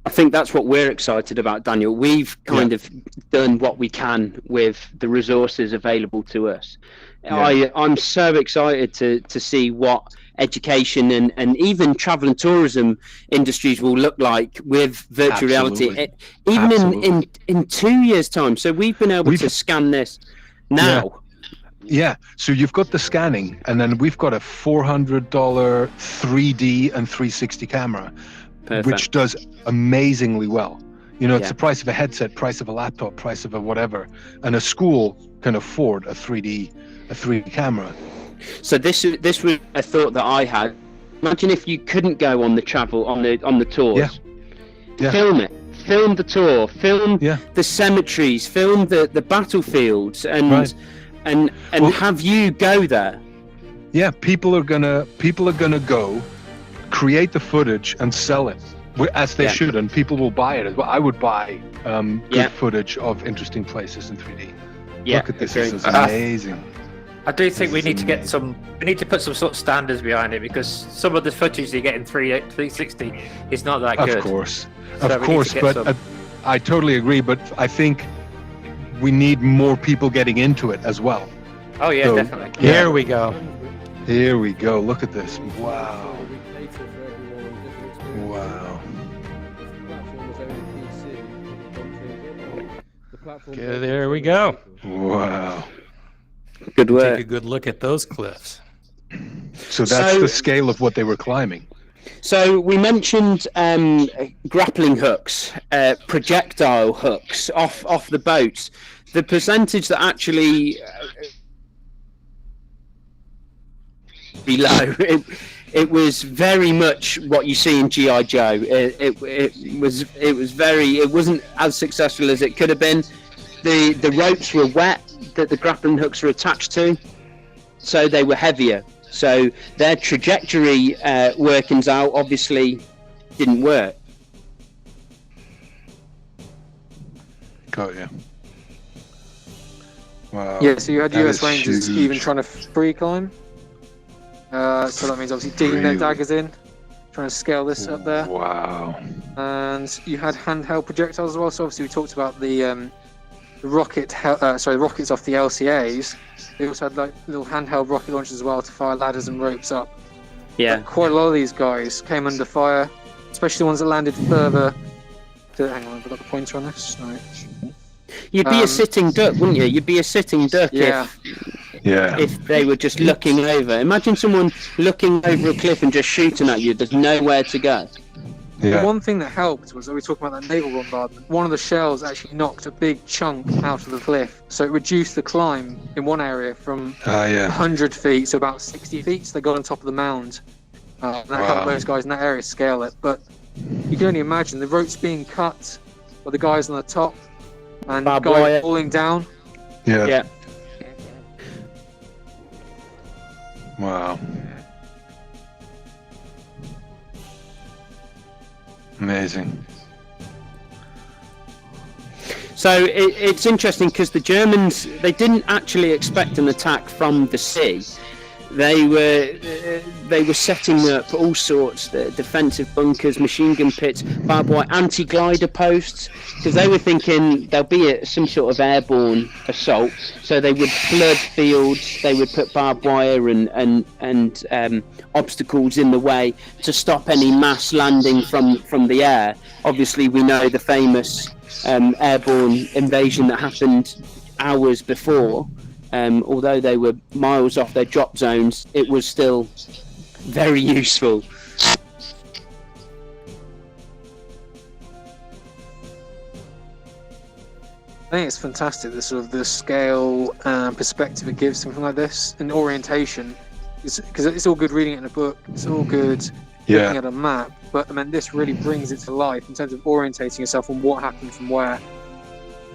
I think that's what we're excited about, Daniel. We've kind of done what we can with the resources available to us. Yeah. I'm so excited to see what education and even travel and tourism industries will look like with virtual reality, even in 2 years' time. So we've been able to scan this now. Yeah, so you've got the scanning, and then we've got a $400 3D and 360 camera. Perfect. Which does amazingly well. It's the price of a headset, price of a laptop, price of a whatever, and a school can afford a 3D camera. So this was a thought that I had. Imagine if you couldn't go on the travel on the tours. Yeah. Film it. Film the tour. Film the cemeteries. Film the battlefields, and have you go there. Yeah, people are gonna go. Create the footage and sell it as they should, and people will buy it as well. I would buy good footage of interesting places in 3D. Look at this. This is amazing. I do think we need to get we need to put some sort of standards behind it, because some of the footage you get in 360 is not that good. Of course, So we of need course, to get but some. I totally agree. But I think we need more people getting into it as well. Oh yeah, So- definitely. Here we go. Here we go. Look at this. Wow. Wow. Okay, there we go. Wow. Good Take a work. good look at those cliffs. So that's So- the scale of what they were climbing. So we mentioned grappling hooks, projectile hooks off the boats. The percentage that actually below it was very much what you see in GI Joe. It wasn't as successful as it could have been. The ropes were wet that the grappling hooks were attached to, so they were heavier. So their trajectory workings out obviously didn't work. Got you. Wow. Yeah, so you had That US is Rangers huge. even trying to free climb. So that means obviously digging their Really? daggers in, trying to scale this up there. Wow. And you had handheld projectiles as well. So obviously we talked about the rockets off the LCAs. They also had like little handheld rocket launchers as well to fire ladders and ropes up. Yeah. But quite a lot of these guys came under fire, especially the ones that landed further. Hang on, I've got the pointer on this. No. You'd be a sitting duck, wouldn't you? You'd be a sitting duck Yeah. Yeah. if they were just looking over. Imagine someone looking over a cliff and just shooting at you. There's nowhere to go. The Yeah. one thing that helped was that we were talking about that naval bombardment. One of the shells actually knocked a big chunk out of the cliff, so it reduced the climb in one area from Ah, yeah. 100 feet to about 60 feet. So they got on top of the mound. And that Wow. helped those guys in that area scale it. But you can only imagine the ropes being cut by the guys on the top and Barbed guys wire. falling down. Yeah. Yeah. Wow. Amazing. So it's interesting because the Germans, they didn't actually expect an attack from the sea. They were setting up all sorts, the defensive bunkers, machine gun pits, barbed wire, anti-glider posts, because they were thinking there'll be some sort of airborne assault. So they would flood fields, they would put barbed wire and obstacles in the way to stop any mass landing from the air. Obviously, we know the famous airborne invasion that happened hours before. Although they were miles off their drop zones, it was still very useful. I think it's fantastic, the sort of the scale and perspective it gives something like this, and orientation. Because it's all good reading it in a book, it's all good looking Yeah. at a map, but I mean this really brings it to life in terms of orientating yourself on what happened from where.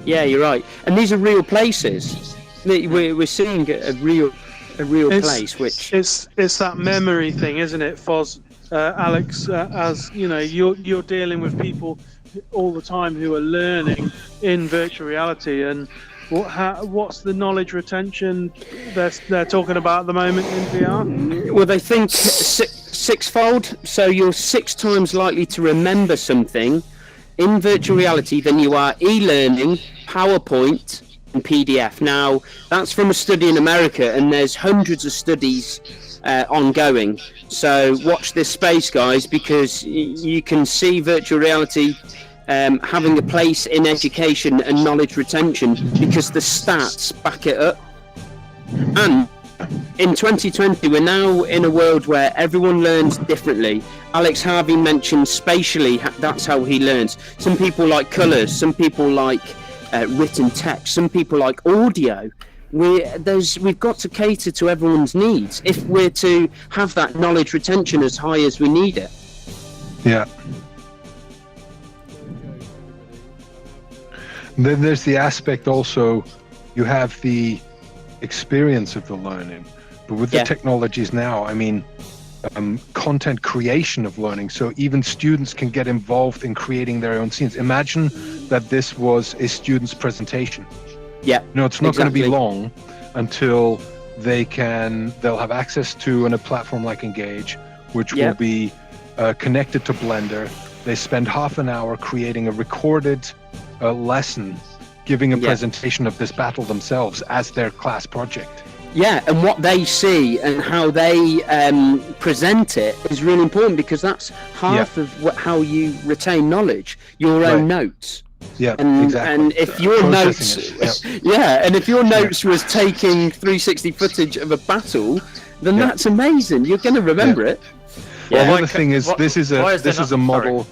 Yeah, you're right. And these are real places. We're seeing a real place, which It's that memory thing, isn't it, Foz? Alex, as you know, you're dealing with people all the time who are learning in virtual reality, and what's the knowledge retention they're talking about at the moment in VR? well, they think sixfold. So you're 6 times likely to remember something in virtual reality than you are e-learning, PowerPoint, and PDF. Now, that's from a study in America, and there's hundreds of studies ongoing. So watch this space, guys, because you can see virtual reality having a place in education and knowledge retention because the stats back it up. And in 2020, we're now in a world where everyone learns differently. Alex Harvey mentioned spatially, that's how he learns. Some people like colours, some people like written text, some people like audio. We've got to cater to everyone's needs if we're to have that knowledge retention as high as we need it. Yeah. Then there's the aspect also, you have the experience of the learning, but with the technologies now, I mean, content creation of learning, so even students can get involved in creating their own scenes. Imagine that this was a student's presentation. Yeah. No, it's not going to be long until they'll have access to a platform like Engage, which will Yep. be connected to Blender. They spend half an hour creating a recorded lesson, giving a Yeah. presentation of this battle themselves as their class project. Yeah, and what they see and how they present it is really important, because that's half of how you retain knowledge, your own notes. Yeah, And, exactly. and if your notes, Processing it, yeah, and if your notes was taking 360 footage of a battle, then Yeah. that's amazing. You're going to remember it. Well, Yeah. the other thing is, this is why is there a not- model.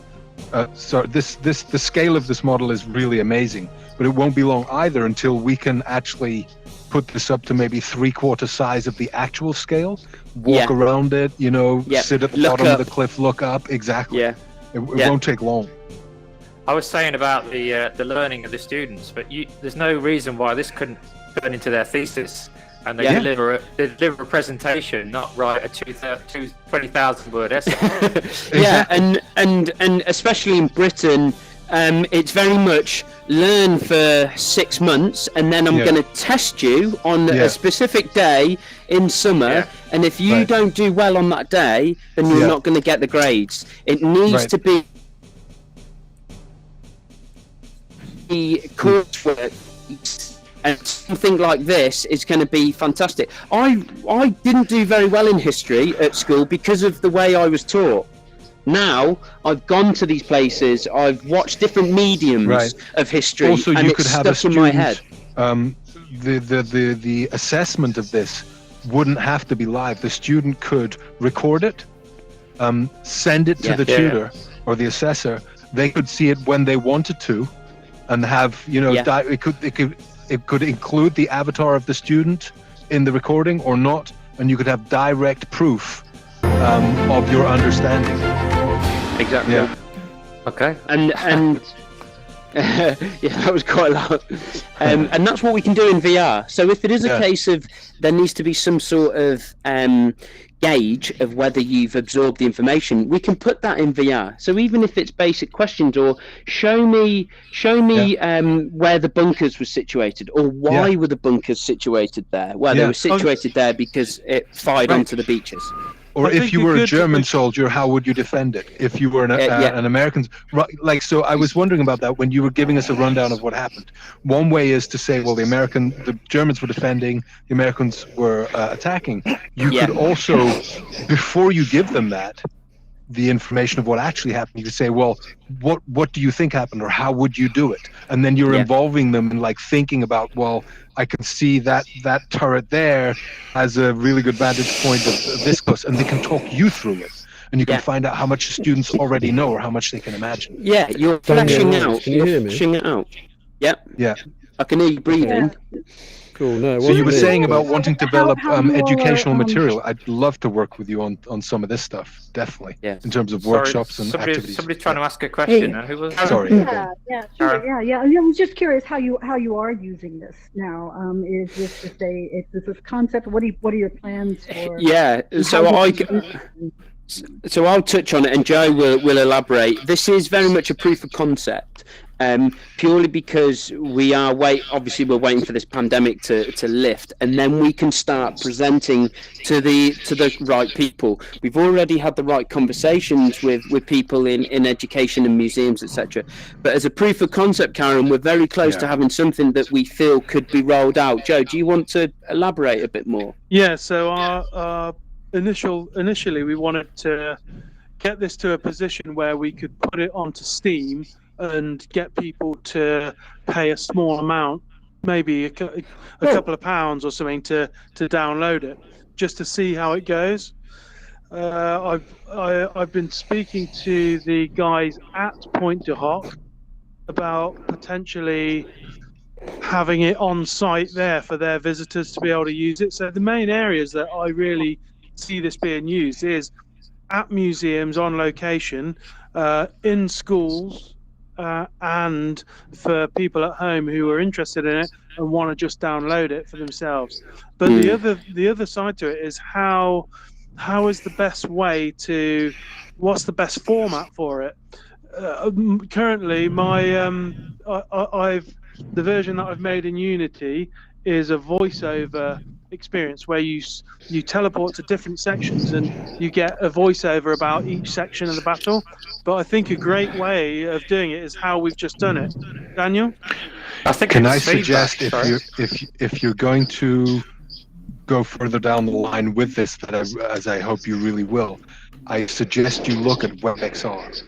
The scale of this model is really amazing, but it won't be long either until we can actually put this up to maybe 3/4 size of the actual scale. Walk Yeah. around it, Yeah. sit at the Look bottom up. of the cliff, look up. Exactly. Yeah. It Yeah. won't take long. I was saying about the learning of the students, but there's no reason why this couldn't turn into their thesis, and they Yeah. deliver a presentation, not write a 20,000 word essay. Yeah, and especially in Britain, it's very much learn for 6 months, and then I'm Yeah. going to test you on Yeah. a specific day in summer, Yeah. and if you Right. don't do well on that day, then you're Yeah. not going to get the grades. It needs Right. to be coursework, and something like this is going to be fantastic. I didn't do very well in history at school because of the way I was taught. Now I've gone to these places, I've watched different mediums Right. of history, Also, and you it's could have a stuck in my head. student. The assessment of this wouldn't have to be live. The student could record it, send it to Yeah. the Yeah. tutor or the assessor. They could see it when they wanted to, and have Yeah. it could include the avatar of the student in the recording or not, and you could have direct proof of your understanding. Exactly. Yeah. Okay. And yeah, that was quite a lot. And that's what we can do in VR. So if it is a Yeah. case of there needs to be some sort of gauge of whether you've absorbed the information, we can put that in VR. So even if it's basic questions, or show me where the bunkers were situated, or why Yeah. were the bunkers situated there? Well, they Yeah. were situated there because it fired Right. onto the beaches. Or I if think you you were a could- German soldier, how would you defend it? If you were Yeah. an American, right? So I was wondering about that when you were giving us a rundown of what happened. One way is to say, well, the Germans were defending, the Americans were attacking. You Yeah. could also, before you give them that, the information of what actually happened, you could say, well, what do you think happened, or how would you do it? And then you're Yeah. involving them in like thinking about, well, I can see that turret there has a really good vantage point of this close, and they can talk you through it, and you can Yeah. find out how much students already know or how much they can imagine. Yeah, you're Daniel, fleshing Lawrence, out. can you You're hear me? fleshing it out. Yep. Yeah. I can hear you breathing. Cool. No, it So you wasn't were me. saying about wanting to develop how you all educational are, material. I'd love to work with you on some of this stuff, definitely. Yeah. In terms of Sorry, workshops and activities. somebody's trying to ask a question. Who was that? Sorry. Yeah, sure, yeah. I was just curious how you are using this now. Is this just is this concept? What are your plans for? Yeah. So I'll touch on it, and Joe will elaborate. This is very much a proof of concept, purely because we're waiting for this pandemic to lift, and then we can start presenting to the right people. We've already had the right conversations with people in education and museums, etc. But as a proof of concept, Karen, we're very close to having something that we feel could be rolled out. Joe, do you want to elaborate a bit more? Yeah, so our initially we wanted to get this to a position where we could put it onto Steam and get people to pay a small amount, maybe a couple of pounds or something, to download it, just to see how it goes. I've been speaking to the guys at Point du Hoc about potentially having it on site there for their visitors to be able to use it. So the main areas that I really see this being used is at museums on location, in schools, and for people at home who are interested in it and want to just download it for themselves. But the other side to it is how is the best way to, what's the best format for it? Currently, the version that I've made in Unity is a voiceover experience where you teleport to different sections and you get a voiceover about each section of the battle. But I think a great way of doing it is how we've just done it. Daniel? I think Can it's I suggest feedback, if you're going to go further down the line with this, as I hope you really will, I suggest you look at WebXR.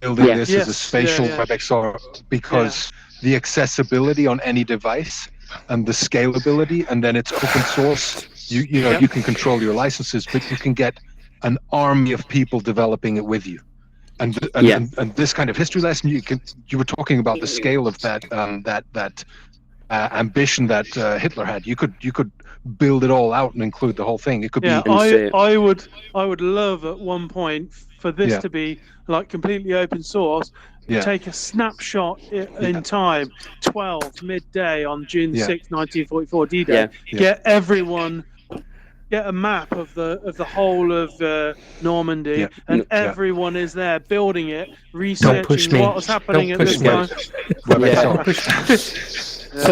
Building this as a spatial WebXR, because the accessibility on any device and the scalability, and then it's open source. You know you can control your licenses, but you can get an army of people developing it with you. And this kind of history lesson, you were talking about the scale of that ambition that Hitler had. You could build it all out and include the whole thing. It could be. I would love at one point for this to be like completely open source. Take a snapshot in time, 12 midday on June 6, 1944, D-Day. Get everyone. Get a map of the whole of Normandy, and everyone is there building it, researching what was happening at this time. So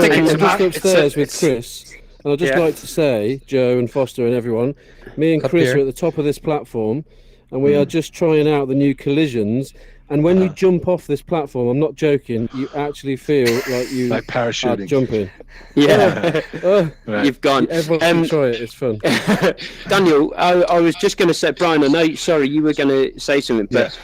I'm just upstairs with Chris, and I'd just like to say, Joe and Foster and everyone, me and Chris are at the top of this platform, and we are just trying out the new collisions. And when you jump off this platform, I'm not joking, you actually feel like you like parachuting. Are jumping. Right. You've gone. Everyone can try it, it's fun. Daniel, I was just going to say, Brian, I know, sorry, you were going to say something, but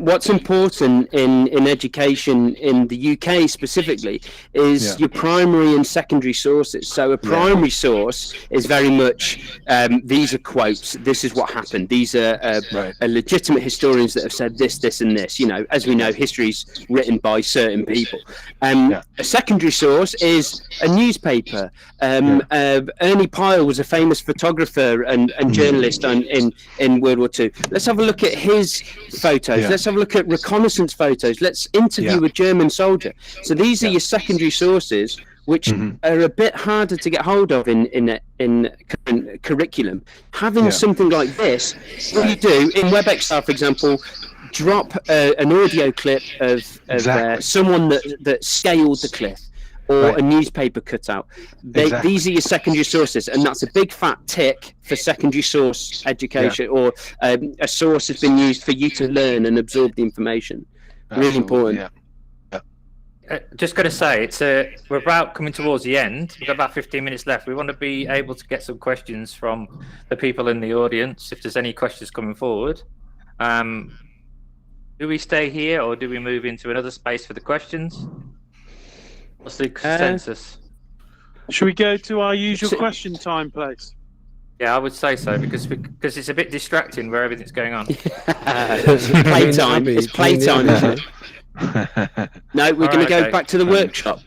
what's important in education in the UK specifically is your primary and secondary sources. So a primary source is very much, these are quotes, this is what happened. These are legitimate historians that have said this, this and this. You know, as we know, history's written by certain people. A secondary source is a newspaper. Ernie Pyle was a famous photographer and journalist in World War II. Let's have a look at his photos. Let's have a look at reconnaissance photos. Let's interview a German soldier. So these are your secondary sources, which are a bit harder to get hold of in current curriculum. Having something like this, what you do in WebXR, for example, drop an audio clip of someone that scaled the cliff, or a newspaper cutout. These are your secondary sources, and that's a big fat tick for secondary source education, or a source has been used for you to learn and absorb the information. Really important. Just going to say, we're about coming towards the end. We've got about 15 minutes left. We want to be able to get some questions from the people in the audience, if there's any questions coming forward. Do we stay here, or do we move into another space for the questions? What's the consensus? Should we go to our usual question time place? Yeah, I would say so, because it's a bit distracting where everything's going on. It's playtime. It's playtime, isn't it? No, we're going to go back to the workshop.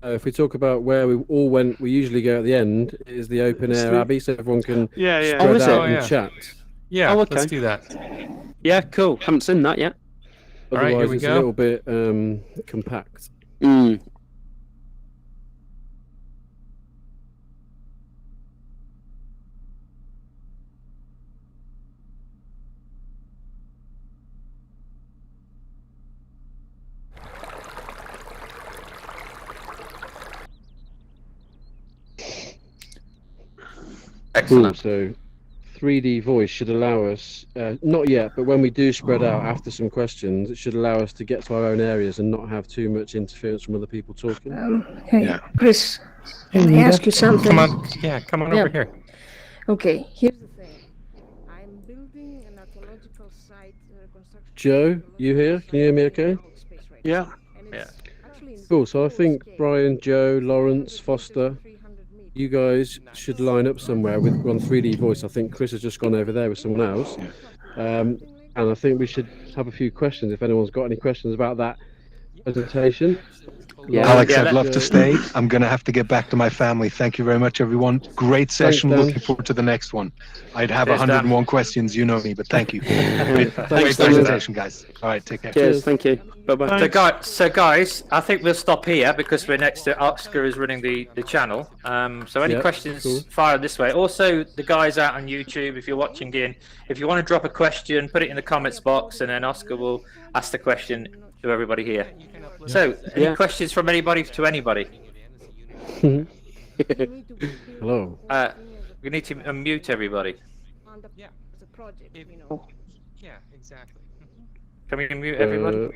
If we talk about where we all went, we usually go at the end, is the open air Abbey, so everyone can spread out and chat. Yeah, let's do that. Yeah, cool. Haven't seen that yet. Otherwise, here we it's go. a little bit compact. Excellent. So 3D voice should allow us, not yet, but when we do spread out after some questions, it should allow us to get to our own areas and not have too much interference from other people talking. Hey, Chris, can I ask you something? Come on over here. Okay, here's the thing. I'm building an archaeological site reconstruction. Joe, you here? Can you hear me okay? Yeah. Cool, so I think Brian, Joe, Lawrence, Foster, you guys should line up somewhere on 3D voice. I think Chris has just gone over there with someone else. And I think we should have a few questions if anyone's got any questions about that presentation. Alex, I'd love to stay. I'm going to have to get back to my family. Thank you very much, everyone. Great session. Thanks, looking forward to the next one. I'd have 101 questions. You know me, but thank you. Great Thanks, presentation, guys. All right, take care. Cheers. Thank you. Bye-bye. So guys, I think we'll stop here because we're next to Oscar is running the channel. So any questions, fire this way. Also, the guys out on YouTube, if you're watching in, if you want to drop a question, put it in the comments box, and then Oscar will ask the question to everybody here. So, any questions from anybody to anybody? Hello. We need to unmute everybody. Yeah. The project, If- you know. Yeah, exactly. Can we unmute everybody?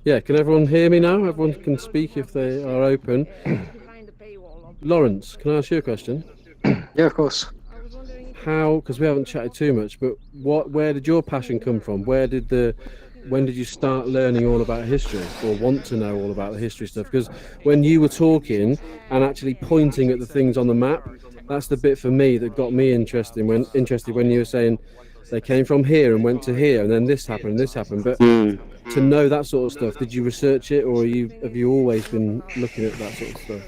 Yeah, can everyone hear me now? Everyone can speak if they are open. Behind the paywall. Obviously. Lawrence, can I ask you a question? Yeah, of course. I was wondering if How, because we haven't chatted too much, but where did your passion come from? When did you start learning all about history or want to know all about the history stuff? Because when you were talking and actually pointing at the things on the map, that's the bit for me that got me interested when you were saying they came from here and went to here and then this happened and this happened. But to know that sort of stuff, did you research it or have you always been looking at that sort of stuff?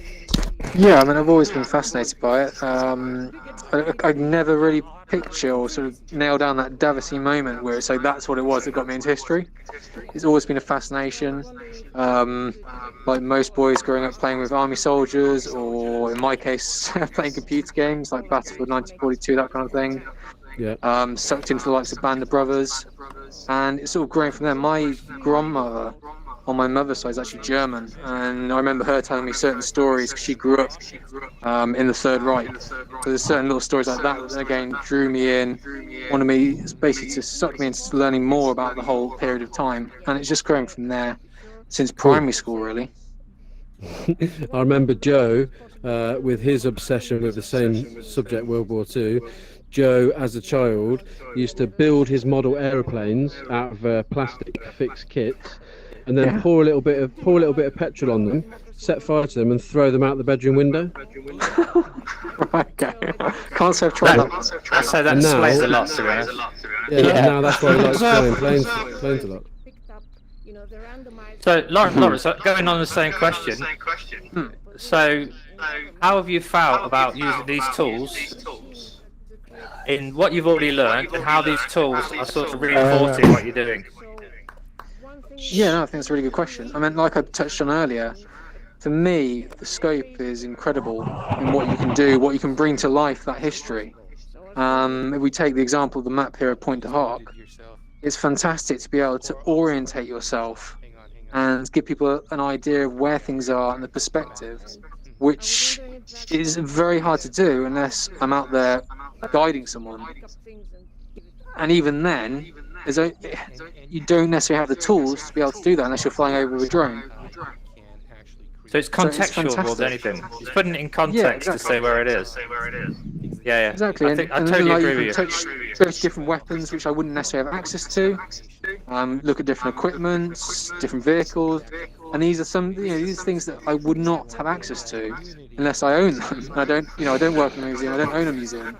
Yeah, I mean, I've always been fascinated by it. I never really picture or sort of nail down that Davosy moment where it's like that's what it was that got me into history. It's always been a fascination. Like most boys growing up playing with army soldiers, or in my case, playing computer games like Battlefield 1942, that kind of thing. Yeah. Sucked into the likes of Band of Brothers, and it's sort of growing from there. My grandmother on my mother's side is actually German, and I remember her telling me certain stories because she grew up in the Third Reich. So there's certain little stories like that that again drew me in, wanted me basically to suck me into learning more about the whole period of time, and it's just growing from there since primary school, really. I remember Joe with his obsession with the same subject, World War II. Joe, as a child, used to build his model aeroplanes out of plastic fixed kits, and then pour a little bit of petrol on them, set fire to them, and throw them out the bedroom window. Okay, can't say I've tried that. I say that explains a lot, to be honest. Yeah. Now that's why he likes flying planes a lot. So, Lawrence, going on the same question. So, how have you felt about using these tools in what you've already learned, and how these tools are sort of reinforcing what you're doing? Yeah, no, I think that's a really good question. I mean, like I touched on earlier, for me, the scope is incredible in what you can do, what you can bring to life, that history. If we take the example of the map here at Point de Hark, it's fantastic to be able to orientate yourself and give people an idea of where things are and the perspective, which is very hard to do unless I'm out there guiding someone. And even then, you don't necessarily have the tools to be able to do that unless you're flying over with a drone. So it's contextual more than anything. It's putting it in context to say where it is. Yeah. Exactly. I totally agree with you. Touch different weapons which I wouldn't necessarily have access to. Look at different equipment, different vehicles, and these are some, these things that I would not have access to unless I own them. And I don't work in a museum. I don't own a museum,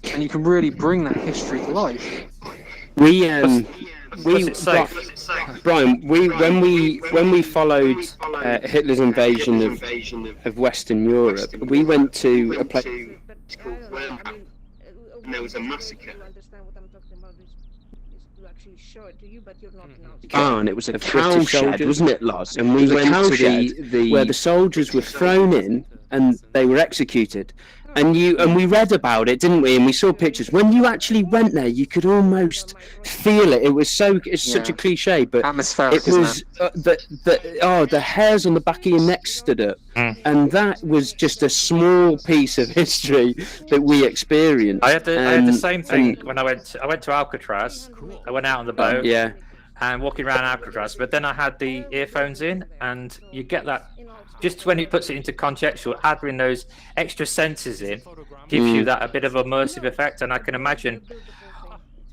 and you can really bring that history to life. Brian, when we followed Hitler's invasion of Western Europe, we went to a place and there was a massacre. And it was a cowshed, wasn't it, Loz? And we went to where the soldiers were thrown in and they were executed. And we read about it, didn't we? And we saw pictures. When you actually went there, you could almost feel it. It was such a cliche, but atmospheric, it was the hairs on the back of your neck stood up, and that was just a small piece of history that we experienced. I had the same thing when I went to Alcatraz. I went out on the boat, and walking around Alcatraz. But then I had the earphones in, and you get that. Just when it puts it into contextual, adding those extra senses in gives you that a bit of immersive effect, and I can imagine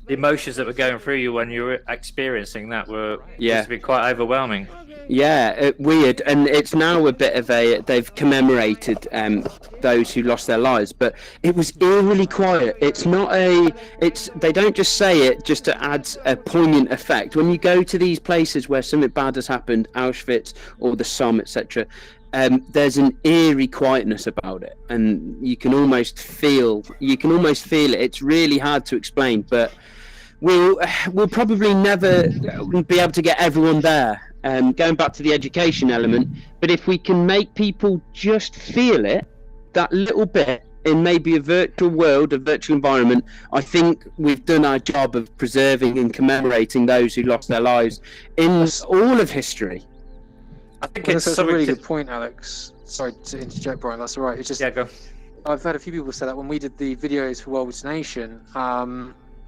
the emotions that were going through you when you were experiencing that must be quite overwhelming. Yeah, weird, and it's now a bit of they've commemorated those who lost their lives, but it was eerily quiet. They don't just say it just to add a poignant effect. When you go to these places where something bad has happened, Auschwitz or the Somme, etc., there's an eerie quietness about it, and you can almost feel it. It's really hard to explain, but we'll probably never be able to get everyone there. Going back to the education element, but if we can make people just feel it, that little bit in maybe a virtual world, a virtual environment, I think we've done our job of preserving and commemorating those who lost their lives in all of history. I think that's a really good point, Alex. sorry to interject, Brian. That's all right. It's just Yeah, go. I've heard a few people say that when we did the videos for WII Nation,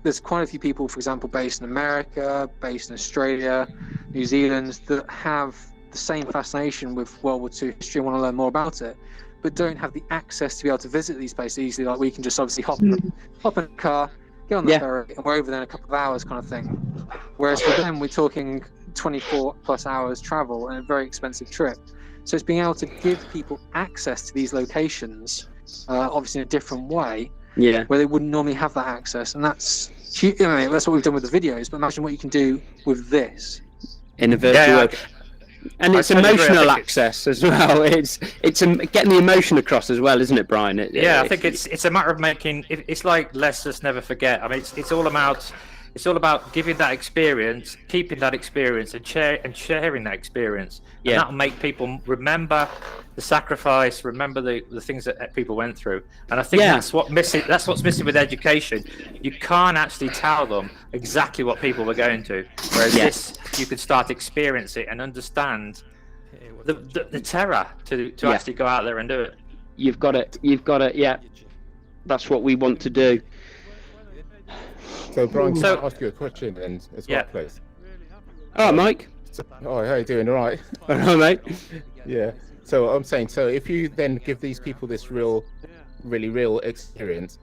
there's quite a few people, for example, based in America, based in Australia, New Zealand, that have the same fascination with World War II history and want to learn more about it, but don't have the access to be able to visit these places easily. Like we can just obviously hop in a car, get on the ferry, and we're over there in a couple of hours, kind of thing. Whereas for them, we're talking 24 plus hours travel and a very expensive trip. So it's being able to give people access to these locations, obviously in a different way, where they wouldn't normally have that access, and that's that's what we've done with the videos. But imagine what you can do with this in a virtual world. And it's emotional access as well. It's getting the emotion across as well, isn't it, Brian? I think it's a matter of making. It's like let's just never forget. I mean, it's all about giving that experience, keeping that experience, and sharing that experience. And that'll make people remember the sacrifice, remember the things that people went through. And I think that's what's missing with education. You can't actually tell them exactly what people were going to. Whereas this, you could start to experience it and understand the terror to actually go out there and do it. You've got it. Yeah, that's what we want to do. So Brian, can I ask you a question then as well, please? Oh, Mike. How you doing? All right. All right, mate. Yeah. So I'm saying, so if you then give these people this really real experience,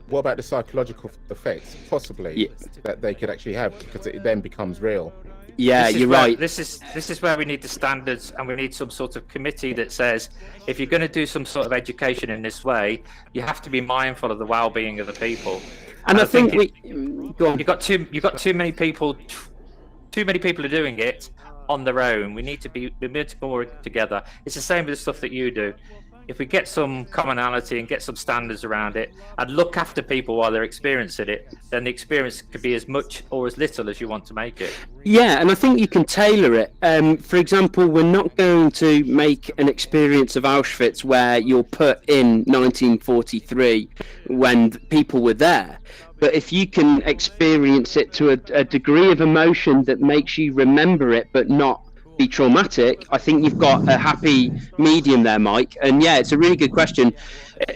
what about the psychological effects, possibly that they could actually have, because it then becomes real? Yeah, you're right. This is where we need the standards, and we need some sort of committee that says if you're going to do some sort of education in this way, you have to be mindful of the well-being of the people. And I think you've got too many people. Too many people are doing it on their own. We need to be more together. It's the same with the stuff that you do. If we get some commonality and get some standards around it and look after people while they're experiencing it, then the experience could be as much or as little as you want to make it. Yeah, and I think you can tailor it. For example, we're not going to make an experience of Auschwitz where you're put in 1943 when people were there. But if you can experience it to a degree of emotion that makes you remember it but not be traumatic, I think you've got a happy medium there, Mike. And yeah, it's a really good question.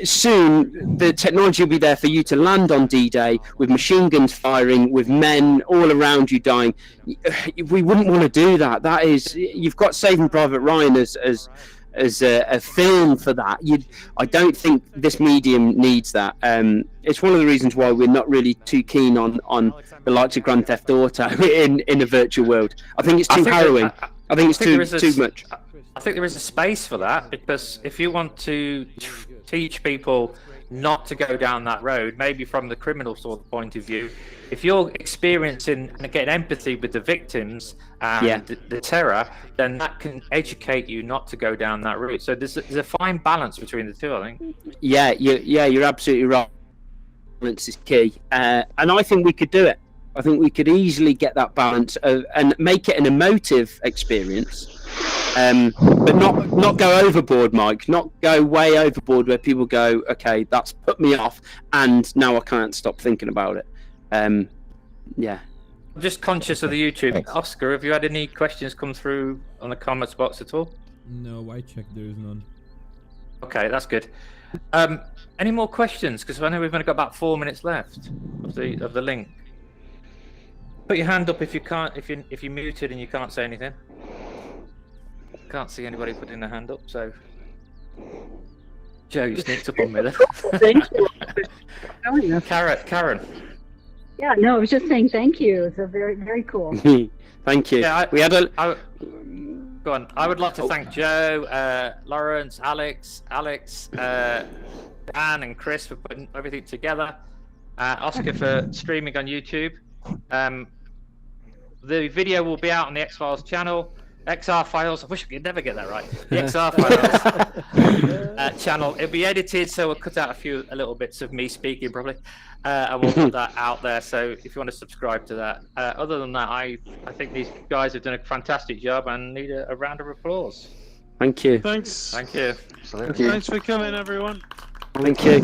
Soon the technology will be there for you to land on D-Day with machine guns firing, with men all around you dying. We wouldn't want to do that. That is, you've got Saving Private Ryan as a film for that. I don't think this medium needs that. It's one of the reasons why we're not really too keen on the likes of Grand Theft Auto in a virtual world. I think it's too harrowing. I think it's too much. I think there is a space for that, because if you want to teach people not to go down that road, maybe from the criminal sort of point of view, if you're experiencing and getting empathy with the victims and the terror, then that can educate you not to go down that route. So there's a fine balance between the two, I think. Yeah, you're absolutely right. Balance is key, and I think we could do it. I think we could easily get that balance and make it an emotive experience, but not go overboard, Mike. Not go way overboard where people go, okay, that's put me off, and now I can't stop thinking about it. I'm just conscious of the YouTube. Thanks. Oscar, have you had any questions come through on the comments box at all? No, I checked. There is none. Okay, that's good. Any more questions? Because I know we've only got about 4 minutes left of the link. Put your hand up if you can't. If you're muted and you can't say anything. Can't see anybody putting their hand up. So, Joe, you sneaked up on me then. Thank you. Karen. Yeah, no, I was just saying thank you. It's a very, very cool. Thank you. Yeah, we had go on. I would like to thank Joe, Lawrence, Alex, Dan, and Chris for putting everything together. Oscar for streaming on YouTube. The video will be out on the X-Files channel. XRFILES. I wish I could never get that right. The XRFILES channel. It'll be edited, so we'll cut out a little bits of me speaking probably, and we'll put that out there. So if you want to subscribe to that. Other than that, I think these guys have done a fantastic job and need a round of applause. Thank you. Thanks. Thank you. Thanks for coming, everyone. Thank you.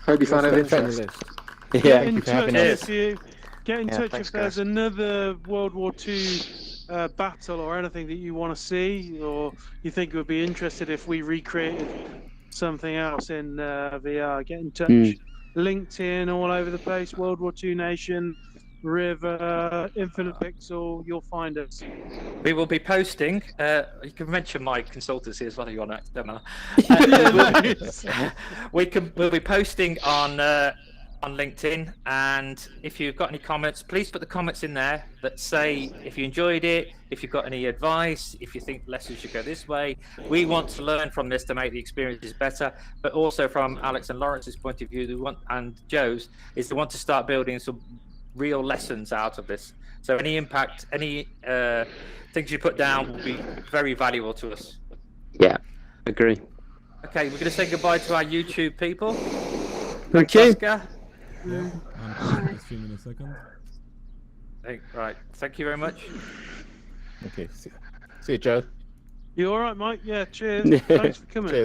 Hope you found it interesting. Yeah. Get in touch if there's another World War II battle or anything that you want to see, or you think would be interested if we recreated something else in VR, get in touch. LinkedIn all over the place, World War II Nation, River, Infinite Pixel, you'll find us. We will be posting. You can mention my consultancy as well if you want to. Don't matter. We'll be posting on LinkedIn, and if you've got any comments, please put the comments in there that say if you enjoyed it, if you've got any advice, if you think lessons should go this way. We want to learn from this to make the experiences better, but also from Alex and Lawrence's point of view, and Joe's, is they want to start building some real lessons out of this. So any impact, any things you put down will be very valuable to us. Yeah, agree. Okay, we're going to say goodbye to our YouTube people. Thank you. Oscar. Yeah, I'm going to stream in a second. Right, thank you very much. Okay, see you, Joe. You all right, Mike? Yeah, cheers. Thanks for coming. Cheers.